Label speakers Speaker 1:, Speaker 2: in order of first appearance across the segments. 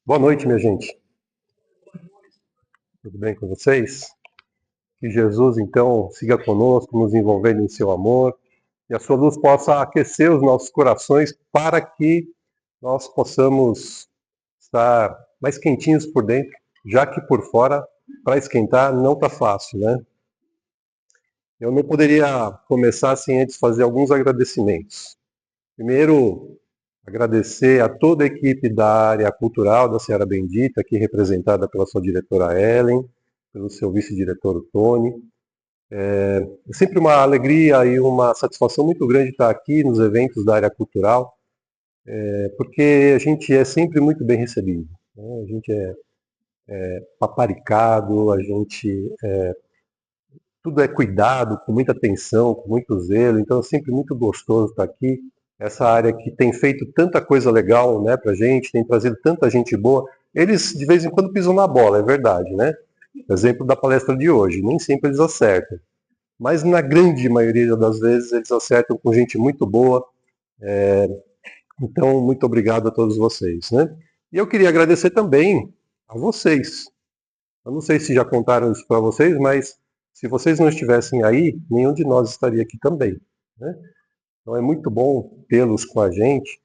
Speaker 1: Boa noite, minha gente. Tudo bem com vocês? Que Jesus, então, siga conosco, nos envolvendo em seu amor, e a sua luz possa aquecer os nossos corações para que nós possamos estar mais quentinhos por dentro, já que por fora, para esquentar, não está fácil, né? Eu não poderia começar sem antes fazer alguns agradecimentos. Primeiro, agradecer a toda a equipe da área cultural da Seara Bendita, aqui representada pela sua diretora Ellen, pelo seu vice-diretor Tony. É sempre uma alegria e uma satisfação muito grande estar aqui nos eventos da área cultural, porque a gente é sempre muito bem recebido, né? A gente é paparicado, tudo é cuidado, com muita atenção, com muito zelo, então é sempre muito gostoso estar aqui. Essa área que tem feito tanta coisa legal, né, pra gente, tem trazido tanta gente boa. Eles de vez em quando pisam na bola, é verdade, né? Exemplo da palestra de hoje, nem sempre eles acertam. Mas na grande maioria das vezes eles acertam com gente muito boa. Então, muito obrigado a todos vocês, né? E eu queria agradecer também a vocês. Eu não sei se já contaram isso para vocês, mas se vocês não estivessem aí, nenhum de nós estaria aqui também, né? Então é muito bom tê-los com a gente.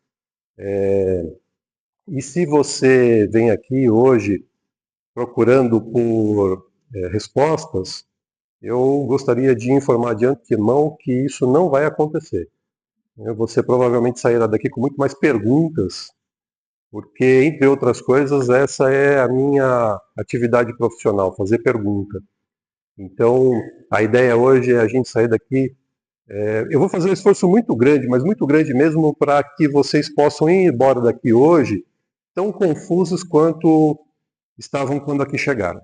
Speaker 1: E se você vem aqui hoje procurando por respostas, eu gostaria de informar de antemão que isso não vai acontecer. Você provavelmente sairá daqui com muito mais perguntas, porque, entre outras coisas, essa é a minha atividade profissional, fazer pergunta. Então, a ideia hoje é a gente sair daqui. Eu vou fazer um esforço muito grande, mas muito grande mesmo, para que vocês possam ir embora daqui hoje tão confusos quanto estavam quando aqui chegaram.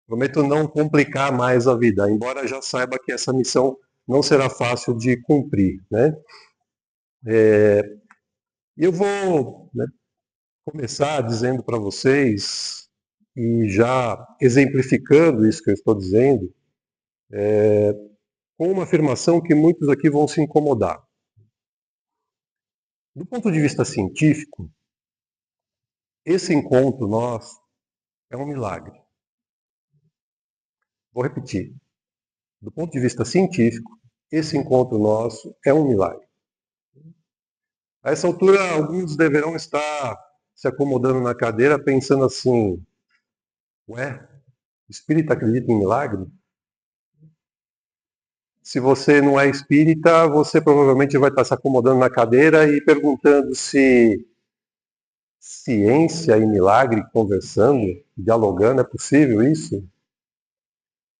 Speaker 1: Prometo não complicar mais a vida, embora já saiba que essa missão não será fácil de cumprir, né? E eu vou, né, começar dizendo para vocês, e já exemplificando isso que eu estou dizendo, com uma afirmação que muitos aqui vão se incomodar. Do ponto de vista científico, esse encontro nosso é um milagre. Vou repetir. Do ponto de vista científico, esse encontro nosso é um milagre. A essa altura, alguns deverão estar se acomodando na cadeira pensando assim: ué, espírita acredita em milagre? Se você não é espírita, você provavelmente vai estar se acomodando na cadeira e perguntando se ciência e milagre conversando, dialogando, é possível isso?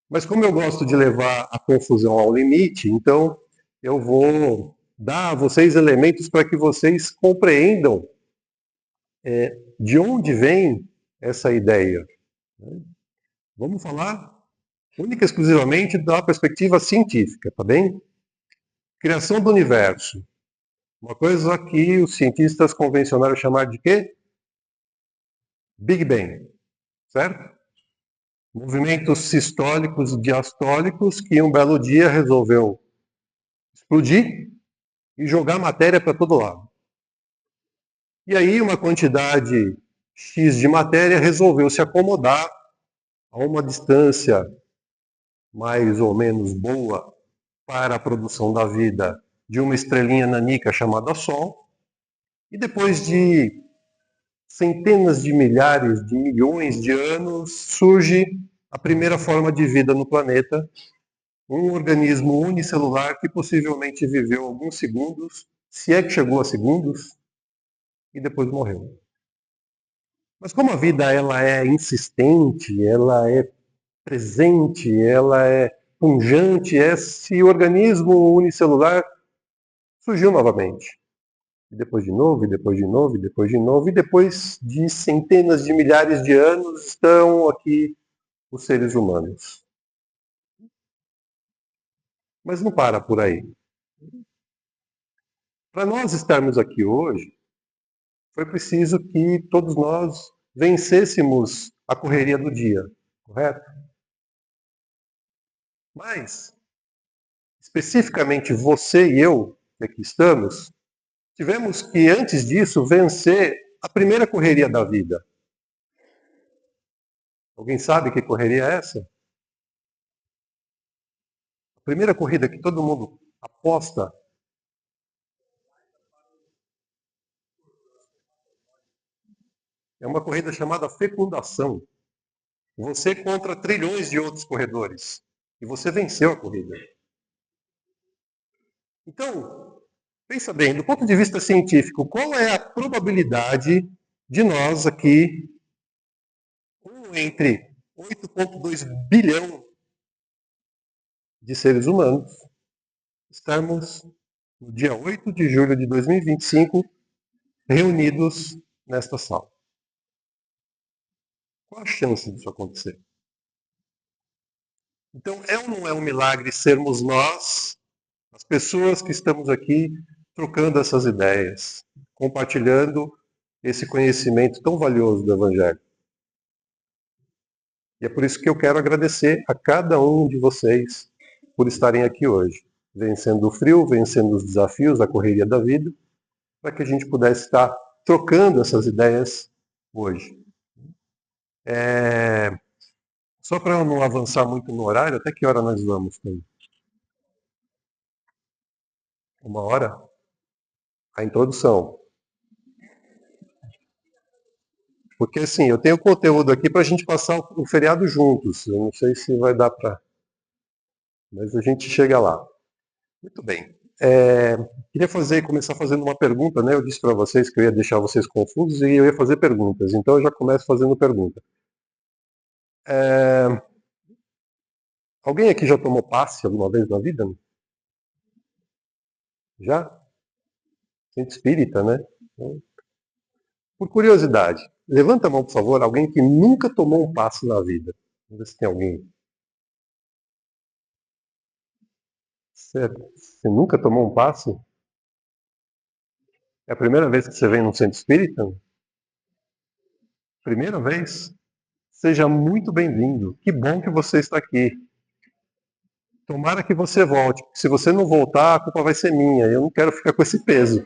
Speaker 1: Mas como eu gosto de levar a confusão ao limite, então eu vou dar a vocês elementos para que vocês compreendam de onde vem essa ideia. Vamos falar única e exclusivamente da perspectiva científica, tá bem? Criação do universo. Uma coisa que os cientistas convencionaram chamar de quê? Big Bang, certo? Movimentos sistólicos e diastólicos que um belo dia resolveu explodir e jogar matéria para todo lado. E aí uma quantidade X de matéria resolveu se acomodar a uma distância mais ou menos boa para a produção da vida de uma estrelinha nanica chamada Sol, e depois de centenas de milhares de milhões de anos surge a primeira forma de vida no planeta, um organismo unicelular que possivelmente viveu alguns segundos, se é que chegou a segundos, e depois morreu. Mas como a vida ela é insistente, ela é presente, ela é pungente, esse organismo unicelular surgiu novamente. E depois de novo, e depois de novo, e depois de novo, e depois de centenas de milhares de anos estão aqui os seres humanos. Mas não para por aí. Para nós estarmos aqui hoje, foi preciso que todos nós vencêssemos a correria do dia, correto? Mas, especificamente você e eu, que aqui estamos, tivemos que, antes disso, vencer a primeira correria da vida. Alguém sabe que correria é essa? A primeira corrida que todo mundo aposta é uma corrida chamada fecundação. Você contra trilhões de outros corredores. E você venceu a corrida. Então, pensa bem, do ponto de vista científico, qual é a probabilidade de nós aqui, entre 8,2 bilhão de seres humanos, estarmos no dia 8 de julho de 2025 reunidos nesta sala? Qual a chance disso acontecer? Então, é ou não é um milagre sermos nós, as pessoas que estamos aqui, trocando essas ideias, compartilhando esse conhecimento tão valioso do Evangelho? E é por isso que eu quero agradecer a cada um de vocês por estarem aqui hoje, vencendo o frio, vencendo os desafios, a correria da vida, para que a gente pudesse estar trocando essas ideias hoje. Só para eu não avançar muito no horário, até que hora nós vamos? Uma hora? A introdução. Porque assim, eu tenho conteúdo aqui para a gente passar o feriado juntos. Eu não sei se vai dar para. Mas a gente chega lá. Muito bem. Queria começar fazendo uma pergunta, né? Eu disse para vocês que eu ia deixar vocês confusos e eu ia fazer perguntas. Então eu já começo fazendo pergunta. Alguém aqui já tomou passe alguma vez na vida? Já? Gente espírita, né? Por curiosidade, levanta a mão, por favor, alguém que nunca tomou um passe na vida. Vamos ver se tem alguém. Você nunca tomou um passe? É a primeira vez que você vem num centro espírita? Primeira vez? Seja muito bem-vindo. Que bom que você está aqui. Tomara que você volte. Se você não voltar, a culpa vai ser minha. Eu não quero ficar com esse peso.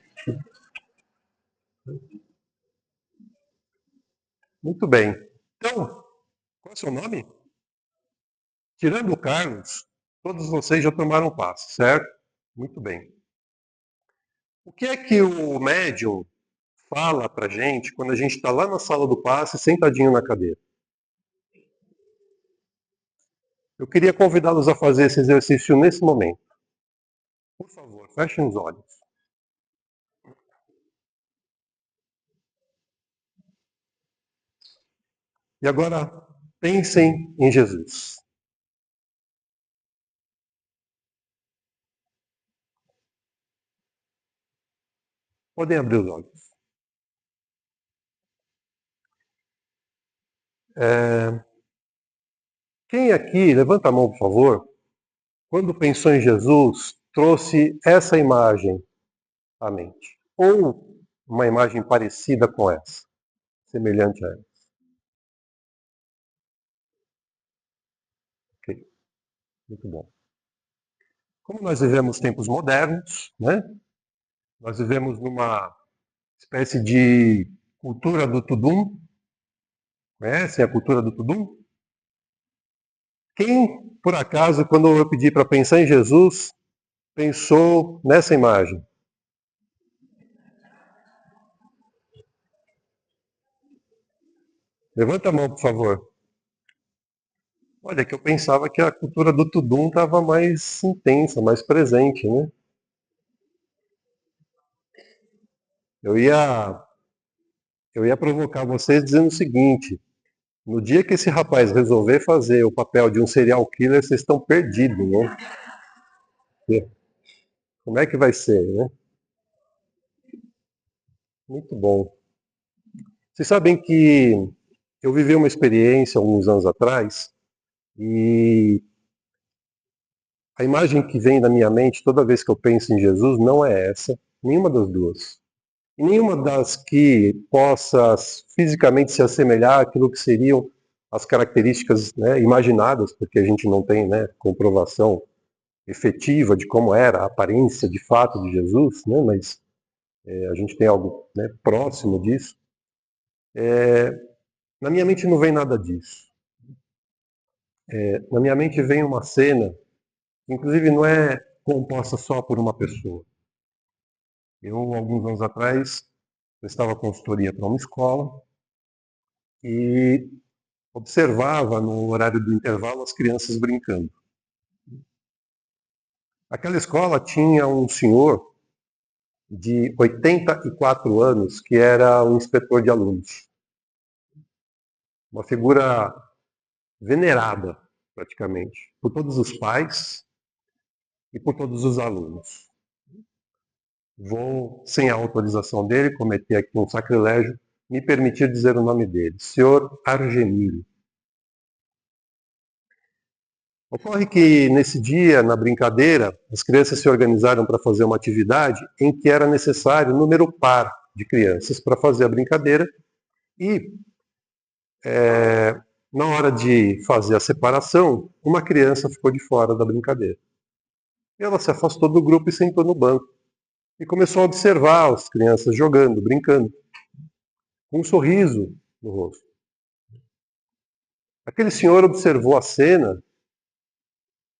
Speaker 1: Muito bem. Então, qual é o seu nome? Tirando o Carlos, todos vocês já tomaram passe, certo? Muito bem. O que é que o médium fala pra gente quando a gente está lá na sala do passe, sentadinho na cadeira? Eu queria convidá-los a fazer esse exercício nesse momento. Por favor, fechem os olhos. E agora, pensem em Jesus. Podem abrir os olhos. Quem aqui, levanta a mão, por favor, quando pensou em Jesus, trouxe essa imagem à mente? Ou uma imagem parecida com essa, semelhante a ela? Ok, muito bom. Como nós vivemos tempos modernos, né? Nós vivemos numa espécie de cultura do tudum. Conhecem a cultura do tudum? Quem, por acaso, quando eu pedi para pensar em Jesus, pensou nessa imagem? Levanta a mão, por favor. Olha, que eu pensava que a cultura do tudum estava mais intensa, mais presente, né? Eu ia, eu ia provocar vocês dizendo o seguinte: no dia que esse rapaz resolver fazer o papel de um serial killer, vocês estão perdidos, né? Como é que vai ser, né? Muito bom. Vocês sabem que eu vivi uma experiência alguns anos atrás e a imagem que vem na minha mente toda vez que eu penso em Jesus não é essa, nenhuma das duas. E nenhuma das que possa fisicamente se assemelhar àquilo que seriam as características, né, imaginadas, porque a gente não tem, né, comprovação efetiva de como era a aparência de fato de Jesus, né, mas a gente tem algo, né, próximo disso. Na minha mente não vem nada disso. Na minha mente vem uma cena, que inclusive não é composta só por uma pessoa. Eu, alguns anos atrás, prestava consultoria para uma escola e observava no horário do intervalo as crianças brincando. Aquela escola tinha um senhor de 84 anos que era um inspetor de alunos. Uma figura venerada, praticamente, por todos os pais e por todos os alunos. Vou, sem a autorização dele, cometer aqui um sacrilégio, me permitir dizer o nome dele, Senhor Argemiro. Ocorre que nesse dia, na brincadeira, as crianças se organizaram para fazer uma atividade em que era necessário número par de crianças para fazer a brincadeira e, na hora de fazer a separação, uma criança ficou de fora da brincadeira. Ela se afastou do grupo e sentou no banco e começou a observar as crianças jogando, brincando, com um sorriso no rosto. Aquele senhor observou a cena,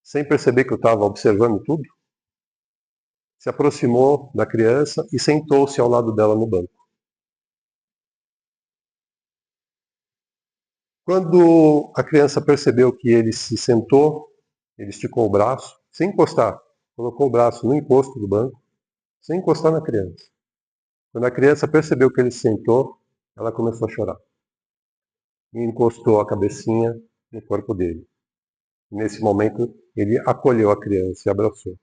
Speaker 1: sem perceber que eu estava observando tudo, se aproximou da criança e sentou-se ao lado dela no banco. Quando a criança percebeu que ele se sentou, ele esticou o braço, sem encostar, colocou o braço no encosto do banco, sem encostar na criança. Quando a criança percebeu que ele se sentou, ela começou a chorar. E encostou a cabecinha no corpo dele. Nesse momento, ele acolheu a criança e abraçou.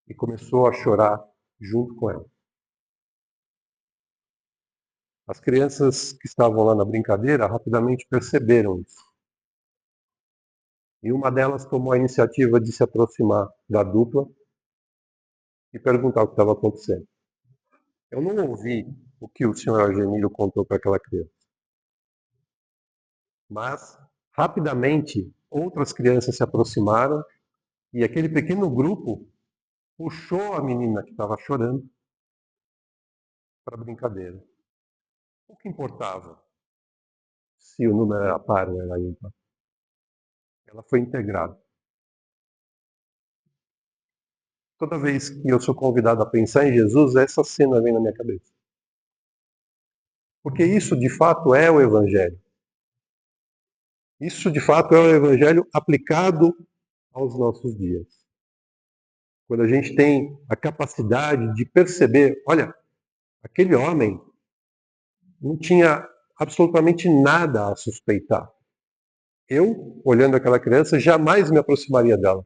Speaker 1: E começou a chorar junto com ela. As crianças que estavam lá na brincadeira rapidamente perceberam isso. E uma delas tomou a iniciativa de se aproximar da dupla e perguntar o que estava acontecendo. Eu não ouvi o que o senhor Argemiro contou para aquela criança. Mas, rapidamente, outras crianças se aproximaram e aquele pequeno grupo puxou a menina que estava chorando para a brincadeira. O que importava se o número era par ou era ímpar? Ela foi integrada. Toda vez que eu sou convidado a pensar em Jesus, essa cena vem na minha cabeça. Porque isso, de fato, é o Evangelho. Isso, de fato, é o Evangelho aplicado aos nossos dias. Quando a gente tem a capacidade de perceber, olha, aquele homem não tinha absolutamente nada a suspeitar. Eu, olhando aquela criança, jamais me aproximaria dela.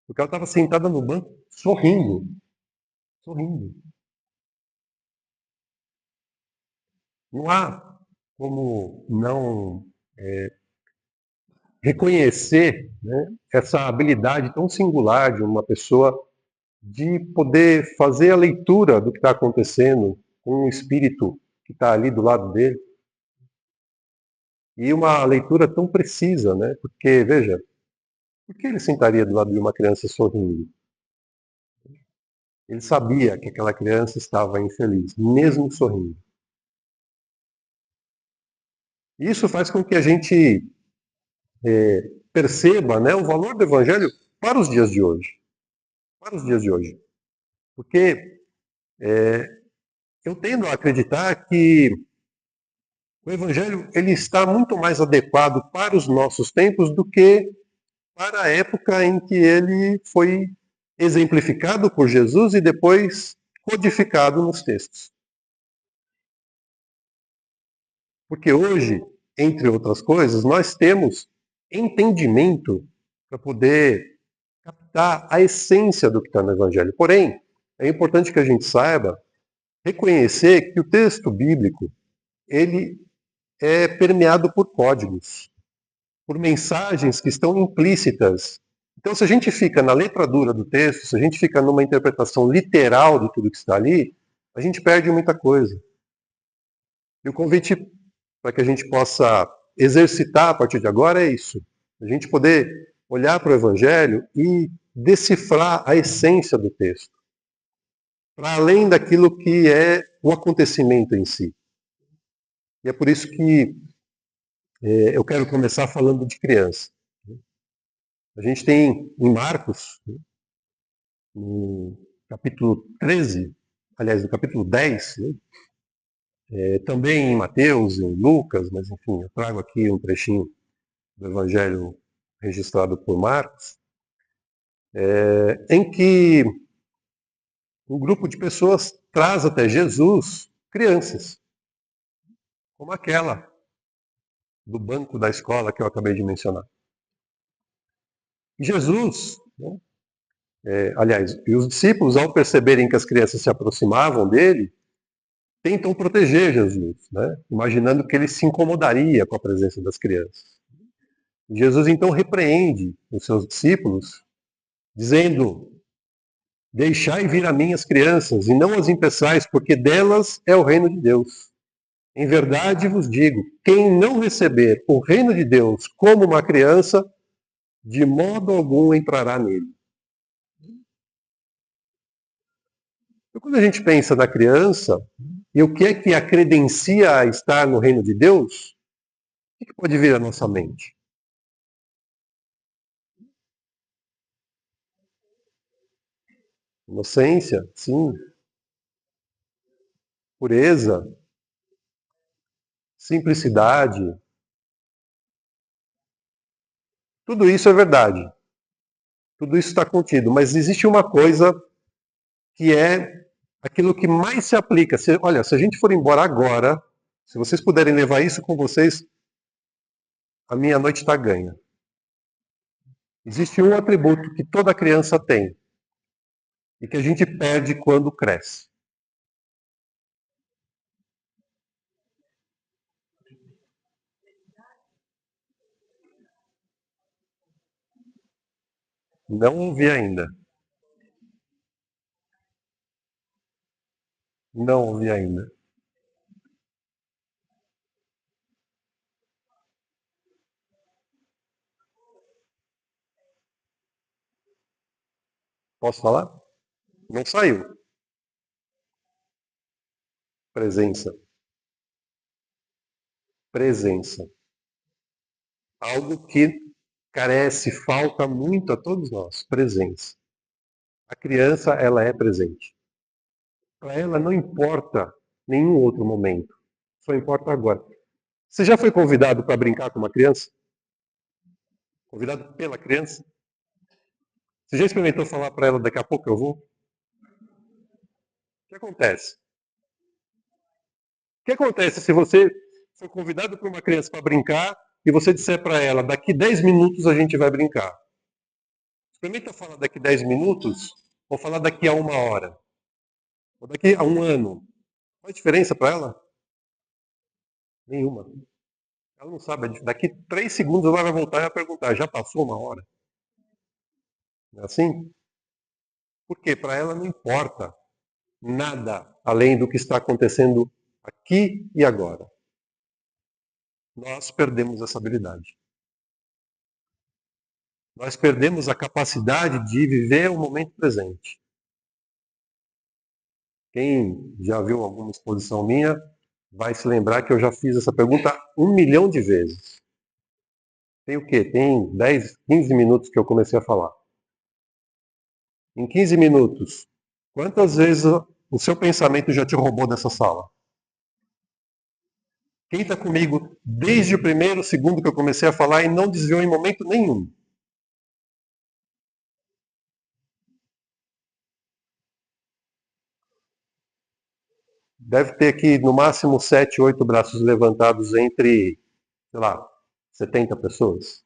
Speaker 1: Porque ela estava sentada no banco, sorrindo. Sorrindo. Não há como não reconhecer, né, essa habilidade tão singular de uma pessoa de poder fazer a leitura do que está acontecendo com um espírito que está ali do lado dele. E uma leitura tão precisa, né? Porque, veja, por que ele sentaria do lado de uma criança sorrindo? Ele sabia que aquela criança estava infeliz, mesmo sorrindo. Isso faz com que a gente perceba, né, o valor do Evangelho para os dias de hoje. Para os dias de hoje. Porque eu tendo a acreditar que o Evangelho ele está muito mais adequado para os nossos tempos do que para a época em que ele foi exemplificado por Jesus e depois codificado nos textos. Porque hoje, entre outras coisas, nós temos entendimento para poder captar a essência do que está no Evangelho. Porém, é importante que a gente saiba reconhecer que o texto bíblico ele é permeado por códigos, por mensagens que estão implícitas. Então, se a gente fica na letra dura do texto, se a gente fica numa interpretação literal de tudo que está ali, a gente perde muita coisa. E o convite para que a gente possa exercitar a partir de agora é isso. A gente poder olhar para o Evangelho e decifrar a essência do texto, para além daquilo que é o acontecimento em si. E é por isso que eu quero começar falando de criança. A gente tem em Marcos, no capítulo 13, aliás, no capítulo 10, né? Também em Mateus, em Lucas, mas enfim, eu trago aqui um trechinho do Evangelho registrado por Marcos, em que um grupo de pessoas traz até Jesus crianças, como aquela do banco da escola que eu acabei de mencionar. E Jesus, né, aliás, e os discípulos, ao perceberem que as crianças se aproximavam dele, tentam proteger Jesus, né, imaginando que ele se incomodaria com a presença das crianças. E Jesus então repreende os seus discípulos, dizendo: Deixai vir a mim as crianças, e não as impeçais, porque delas é o reino de Deus. Em verdade vos digo, quem não receber o reino de Deus como uma criança, de modo algum entrará nele. Então, quando a gente pensa na criança, e o que é que a credencia a estar no reino de Deus, o que pode vir à nossa mente? Inocência, sim. Pureza, simplicidade. Tudo isso é verdade. Tudo isso está contido. Mas existe uma coisa que é aquilo que mais se aplica. Olha, se a gente for embora agora, se vocês puderem levar isso com vocês, a minha noite está ganha. Existe um atributo que toda criança tem e que a gente perde quando cresce. Não ouvi ainda. Não ouvi ainda. Posso falar? Não saiu. Presença. Presença. Algo que carece, falta muito a todos nós. Presença. A criança, ela é presente. Para ela não importa nenhum outro momento. Só importa agora. Você já foi convidado para brincar com uma criança? Convidado pela criança? Você já experimentou falar para ela, daqui a pouco eu vou? O que acontece? O que acontece se você for convidado por uma criança para brincar e você disser para ela, daqui 10 minutos a gente vai brincar? Experimenta falar daqui 10 minutos ou falar daqui a uma hora. Ou daqui a um ano. Faz diferença para ela? Nenhuma. Ela não sabe. Daqui 3 segundos ela vai voltar e vai perguntar, já passou uma hora? Não é assim? Porque para ela não importa nada além do que está acontecendo aqui e agora. Nós perdemos essa habilidade. Nós perdemos a capacidade de viver o momento presente. Quem já viu alguma exposição minha vai se lembrar que eu já fiz essa pergunta 1 milhão de vezes. Tem o quê? Tem 10, 15 minutos que eu comecei a falar. Em 15 minutos, quantas vezes o seu pensamento já te roubou dessa sala? Quem está comigo desde o primeiro segundo que eu comecei a falar e não desviou em momento nenhum? Deve ter aqui no máximo 7, 8 braços levantados entre, sei lá, 70 pessoas.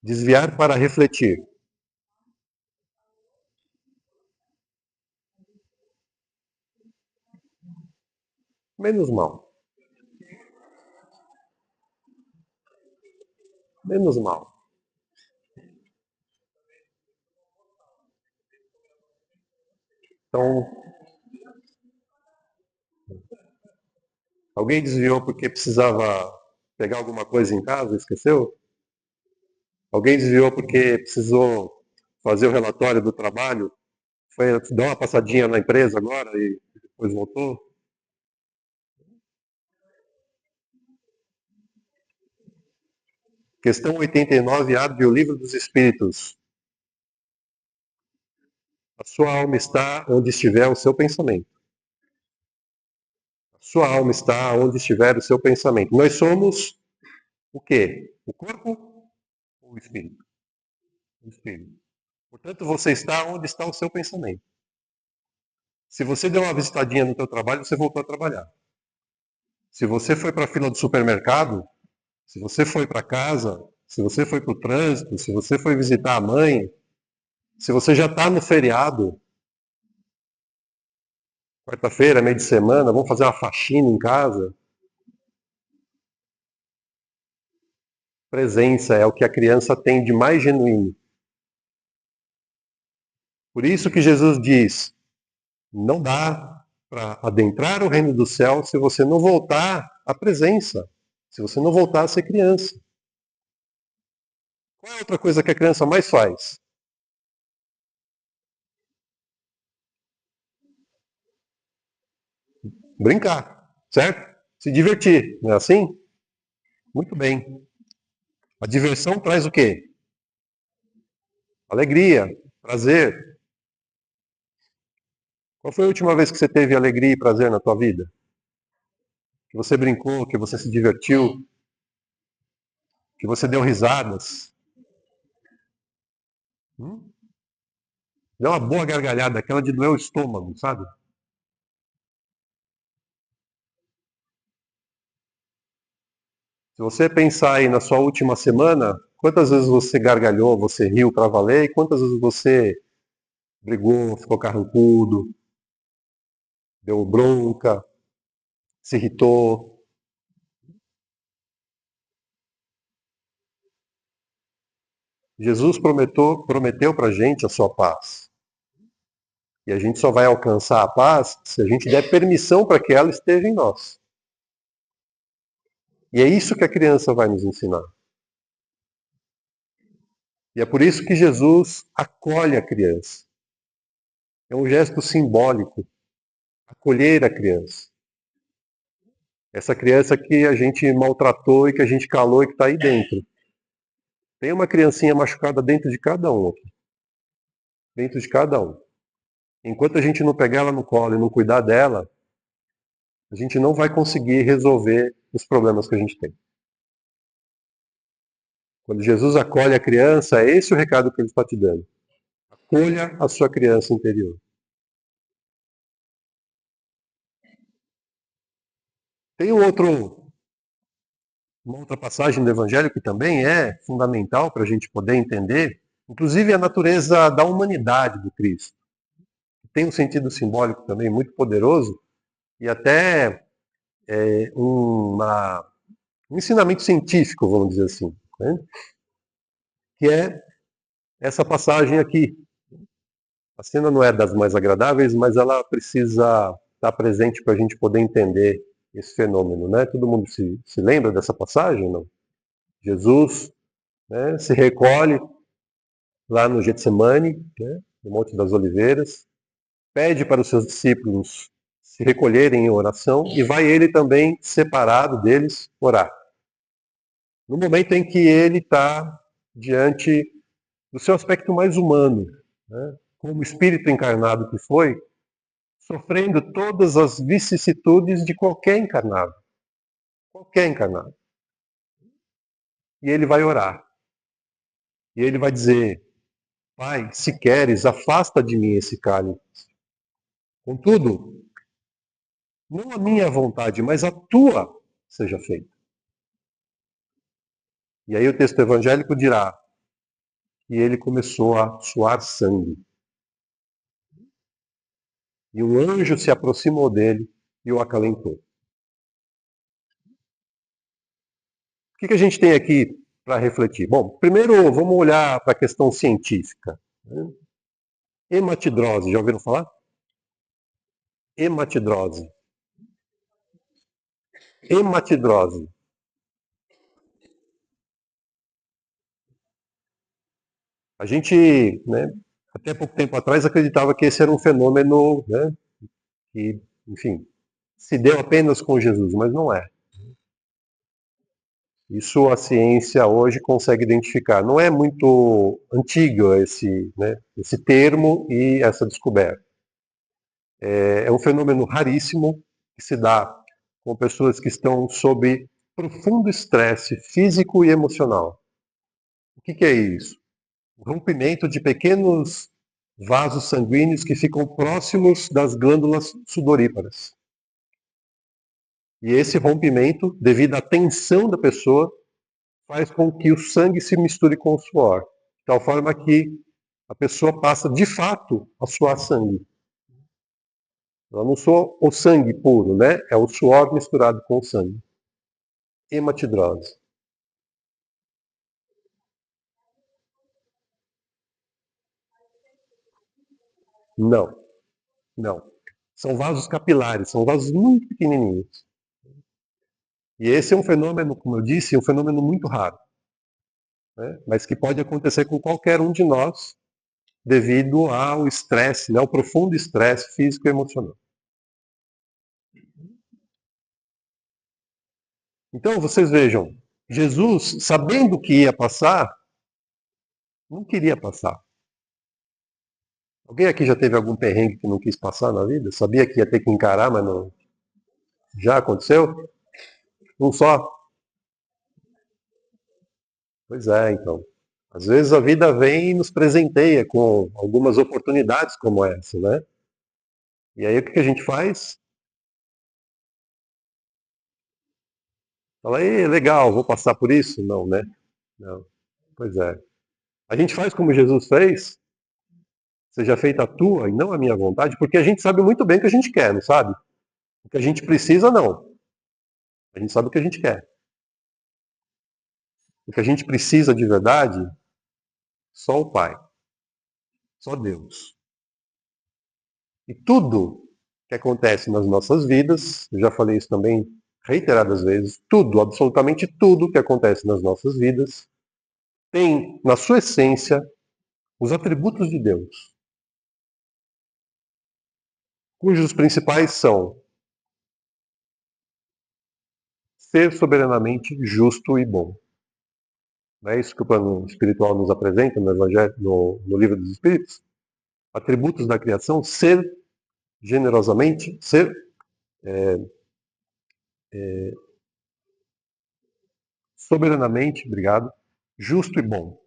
Speaker 1: Desviar para refletir. Menos mal. Menos mal. Então, alguém desviou porque precisava pegar alguma coisa em casa, esqueceu? Alguém desviou porque precisou fazer o relatório do trabalho? Foi dar uma passadinha na empresa agora e depois voltou? Questão 89, abre o livro dos Espíritos. A sua alma está onde estiver o seu pensamento. A sua alma está onde estiver o seu pensamento. Nós somos o quê? O corpo ou o espírito? O espírito. Portanto, você está onde está o seu pensamento. Se você deu uma visitadinha no seu trabalho, você voltou a trabalhar. Se você foi para a fila do supermercado, se você foi para casa, se você foi para o trânsito, se você foi visitar a mãe, se você já está no feriado, quarta-feira, meio de semana, vamos fazer uma faxina em casa. Presença é o que a criança tem de mais genuíno. Por isso que Jesus diz, não dá para adentrar o reino do céu se você não voltar à presença, se você não voltar a ser criança. Qual é a outra coisa que a criança mais faz? Brincar, certo? Se divertir, não é assim? Muito bem. A diversão traz o quê? Alegria, prazer. Qual foi a última vez que você teve alegria e prazer na tua vida? Que você brincou, que você se divertiu, que você deu risadas? Hum? Deu uma boa gargalhada, aquela de doer o estômago, sabe? Se você pensar aí na sua última semana, quantas vezes você gargalhou, você riu para valer, e quantas vezes você brigou, ficou carrancudo, deu bronca, se irritou. Jesus prometeu para a gente a sua paz. E a gente só vai alcançar a paz se a gente der permissão para que ela esteja em nós. E é isso que a criança vai nos ensinar. E é por isso que Jesus acolhe a criança. É um gesto simbólico, acolher a criança. Essa criança que a gente maltratou e que a gente calou e que está aí dentro. Tem uma criancinha machucada dentro de cada um aqui. Dentro de cada um. Enquanto a gente não pegar ela no colo e não cuidar dela, a gente não vai conseguir resolver os problemas que a gente tem. Quando Jesus acolhe a criança, é esse o recado que ele está te dando. Acolha a sua criança interior. Tem uma outra passagem do Evangelho que também é fundamental para a gente poder entender, inclusive a natureza da humanidade do Cristo. Tem um sentido simbólico também muito poderoso e até um ensinamento científico, vamos dizer assim, né? Que é essa passagem aqui. A cena não é das mais agradáveis, mas ela precisa estar presente para a gente poder entender esse fenômeno, né? Todo mundo se lembra dessa passagem, não? Jesus, né, se recolhe lá no Getsemane, né, no Monte das Oliveiras, pede para os seus discípulos se recolherem em oração e vai ele também separado deles orar. No momento em que ele está diante do seu aspecto mais humano, né, como espírito encarnado que foi, sofrendo todas as vicissitudes de qualquer encarnado. Qualquer encarnado. E ele vai orar. E ele vai dizer, Pai, se queres, afasta de mim esse cálice. Contudo, não a minha vontade, mas a tua seja feita. E aí o texto evangélico dirá que ele começou a suar sangue. E um anjo se aproximou dele e o acalentou. O que a gente tem aqui para refletir? Bom, primeiro vamos olhar para a questão científica. Hematidrose, já ouviram falar? Hematidrose. A gente, né, até pouco tempo atrás acreditava que esse era um fenômeno, né, que, enfim, se deu apenas com Jesus, mas não é. Isso a ciência hoje consegue identificar. Não é muito antigo esse, né, esse termo e essa descoberta. É um fenômeno raríssimo que se dá com pessoas que estão sob profundo estresse físico e emocional. O que é isso? O rompimento de pequenos vasos sanguíneos que ficam próximos das glândulas sudoríparas. E esse rompimento, devido à tensão da pessoa, faz com que o sangue se misture com o suor, de tal forma que a pessoa passa de fato a suar sangue. Ela não soa o sangue puro, né? É o suor misturado com o sangue. Hematidrose. Não, não. São vasos capilares, são vasos muito pequenininhos. E esse é um fenômeno, como eu disse, um fenômeno muito raro, né? Mas que pode acontecer com qualquer um de nós devido ao estresse, né? Ao profundo estresse físico e emocional. Então, vocês vejam, Jesus, sabendo que ia passar, não queria passar. Alguém aqui já teve algum perrengue que não quis passar na vida? Sabia que ia ter que encarar, mas não. Já aconteceu? Um só? Pois é, então. Às vezes a vida vem e nos presenteia com algumas oportunidades como essa, né? E aí o que a gente faz? Fala, legal, vou passar por isso? Não, né? Não. Pois é. A gente faz como Jesus fez, seja feita a tua e não a minha vontade, porque a gente sabe muito bem o que a gente quer, não sabe? O que a gente precisa, não. A gente sabe o que a gente quer. O que a gente precisa de verdade, só o Pai, só Deus. E tudo que acontece nas nossas vidas, eu já falei isso também reiteradas vezes, tudo, absolutamente tudo que acontece nas nossas vidas, tem na sua essência os atributos de Deus, cujos principais são ser soberanamente justo e bom. Não é isso que o plano espiritual nos apresenta no Evangelho, no Livro dos Espíritos? Atributos da criação, ser generosamente, ser soberanamente, obrigado, justo e bom.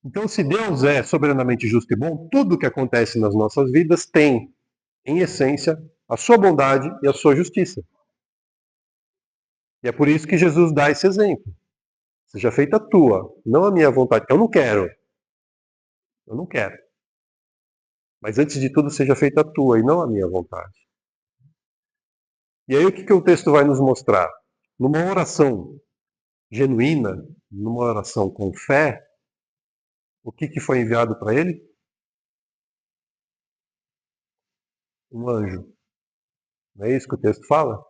Speaker 1: Então, se Deus é soberanamente justo e bom, tudo que acontece nas nossas vidas tem, em essência, a sua bondade e a sua justiça. E é por isso que Jesus dá esse exemplo. Seja feita a tua, não a minha vontade. Eu não quero. Mas antes de tudo, seja feita a tua e não a minha vontade. E aí o que o texto vai nos mostrar? Numa oração genuína, numa oração com fé, o que foi enviado para ele? Um anjo. Não é isso que o texto fala?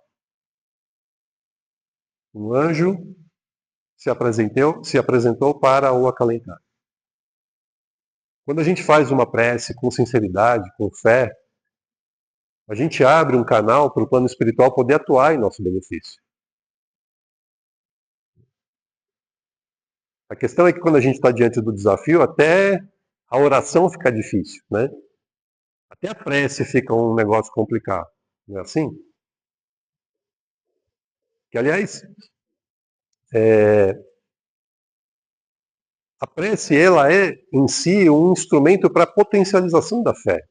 Speaker 1: Um anjo se apresentou para o acalentar. Quando a gente faz uma prece com sinceridade, com fé, a gente abre um canal para o plano espiritual poder atuar em nosso benefício. A questão é que quando a gente está diante do desafio, até a oração fica difícil, né? Até a prece fica um negócio complicado, não é assim? Que, aliás, a prece, ela é, em si, um instrumento para a potencialização da fé.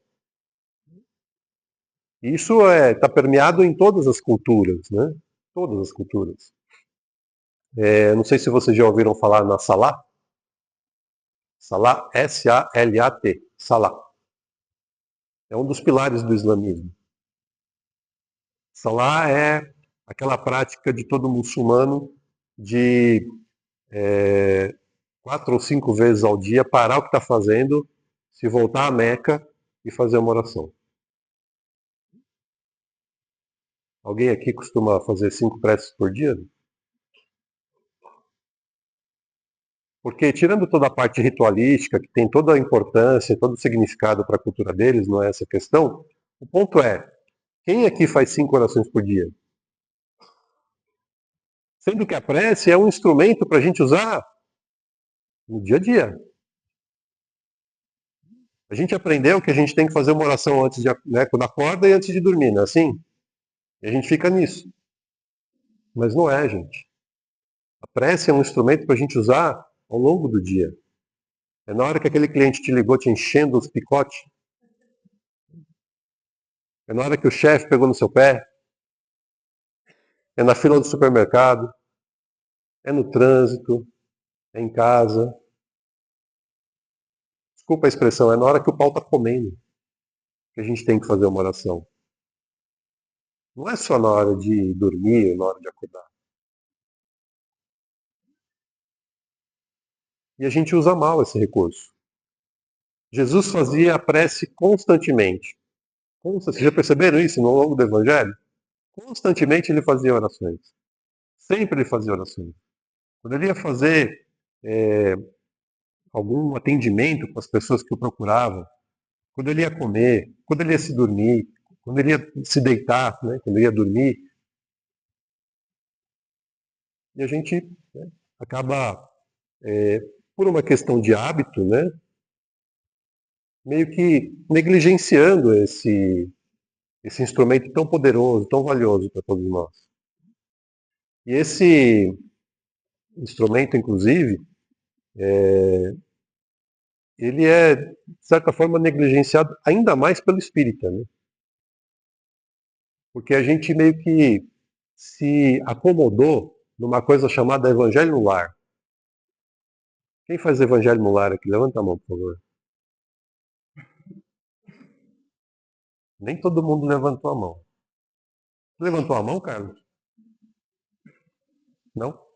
Speaker 1: Isso está permeado em todas as culturas, né? Todas as culturas. Não sei se vocês já ouviram falar na Salah. Salah, S-A-L-A-T. Salah. É um dos pilares do islamismo. Salah é aquela prática de todo muçulmano de 4 ou 5 vezes ao dia parar o que está fazendo, se voltar à Meca e fazer uma oração. Alguém aqui costuma fazer 5 preces por dia? Porque, tirando toda a parte ritualística, que tem toda a importância, todo o significado para a cultura deles, não é essa a questão, o ponto é, quem aqui faz 5 orações por dia? Sendo que a prece é um instrumento para a gente usar no dia a dia. A gente aprendeu que a gente tem que fazer uma oração antes de, né, quando acorda e antes de dormir, não é assim? E a gente fica nisso. Mas não é, gente. A prece é um instrumento para a gente usar ao longo do dia. É na hora que aquele cliente te ligou te enchendo os picotes. É na hora que o chefe pegou no seu pé. É na fila do supermercado. É no trânsito. É em casa. Desculpa a expressão, é na hora que o pau está comendo que a gente tem que fazer uma oração. Não é só na hora de dormir ou na hora de acordar. E a gente usa mal esse recurso. Jesus fazia a prece constantemente. Vocês já perceberam isso no longo do Evangelho? Constantemente ele fazia orações. Sempre ele fazia orações. Quando ele ia fazer algum atendimento com as pessoas que o procuravam, quando ele ia comer, quando ele ia se dormir, quando ele ia se deitar, né, quando ele ia dormir, e a gente, né, acaba, por uma questão de hábito, né, meio que negligenciando esse instrumento tão poderoso, tão valioso para todos nós. E esse instrumento, inclusive, ele é, de certa forma, negligenciado ainda mais pelo espírita, né? Porque a gente meio que se acomodou numa coisa chamada evangelho no lar. Quem faz evangelho no lar aqui? Levanta a mão, por favor. Nem todo mundo levantou a mão. Levantou a mão, Carlos? Não?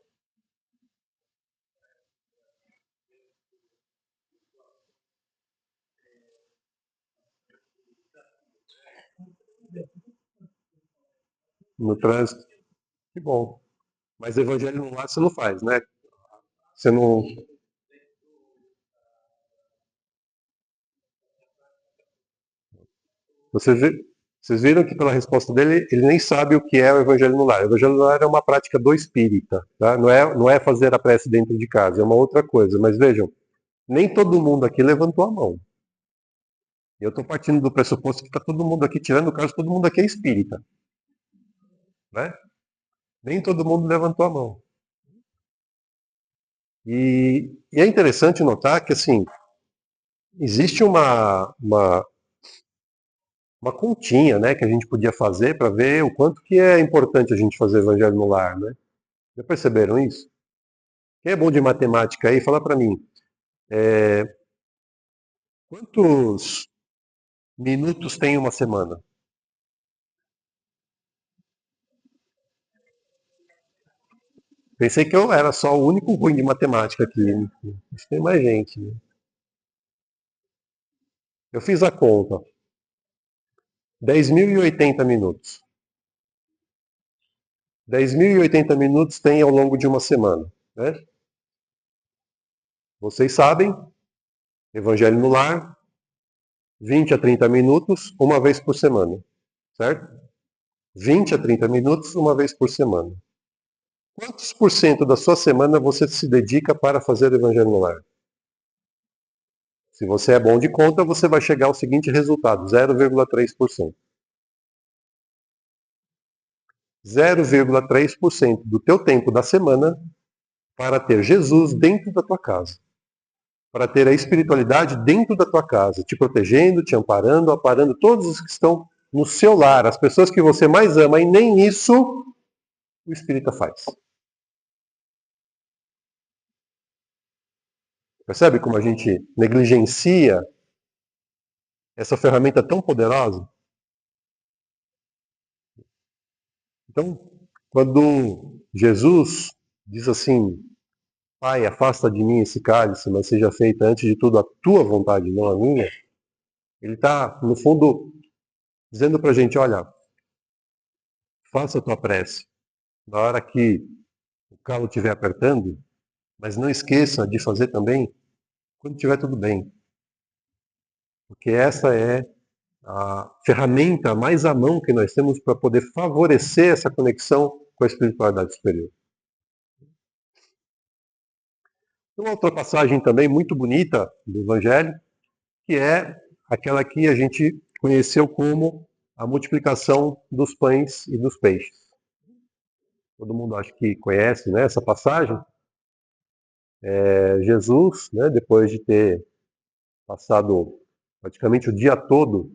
Speaker 1: No trânsito? Que bom. Mas evangelho no lar você não faz, né? Você não. Você vê... Vocês viram que pela resposta dele, ele nem sabe o que é o evangelho no lar. O evangelho no lar é uma prática do espírita, tá? Não é fazer a prece dentro de casa, é uma outra coisa. Mas vejam, nem todo mundo aqui levantou a mão. Eu estou partindo do pressuposto que está todo mundo aqui, tirando o caso, todo mundo aqui é espírita, né? Nem todo mundo levantou a mão. E é interessante notar que, assim, existe uma continha, né, que a gente podia fazer para ver o quanto que é importante a gente fazer evangelho no lar, né? Já perceberam isso? Quem é bom de matemática aí, fala para mim. Quantos minutos tem uma semana? Pensei que eu era só o único ruim de matemática aqui. Né? Acho que tem mais gente. Né? Eu fiz a conta. 10.080 minutos. 10.080 minutos tem ao longo de uma semana. Né? Vocês sabem, Evangelho no Lar, 20 a 30 minutos, uma vez por semana. Certo? 20 a 30 minutos, uma vez por semana. Quantos por cento da sua semana você se dedica para fazer Evangelho no Lar? Se você é bom de conta, você vai chegar ao seguinte resultado, 0,3%. 0,3% do teu tempo da semana para ter Jesus dentro da tua casa. Para ter a espiritualidade dentro da tua casa, te protegendo, te amparando, amparando todos os que estão no seu lar, as pessoas que você mais ama, e nem isso o espírita faz. Percebe como a gente negligencia essa ferramenta tão poderosa? Então, quando Jesus diz assim, Pai, afasta de mim esse cálice, mas seja feita antes de tudo a tua vontade, não a minha, ele está, no fundo, dizendo para a gente, olha, faça a tua prece. Na hora que o calo estiver apertando, Mas não esqueça de fazer também quando estiver tudo bem. Porque essa é a ferramenta mais à mão que nós temos para poder favorecer essa conexão com a espiritualidade superior. Uma outra passagem também muito bonita do Evangelho, que é aquela que a gente conheceu como a multiplicação dos pães e dos peixes. Todo mundo acho que conhece, né, essa passagem. Jesus, né, depois de ter passado praticamente o dia todo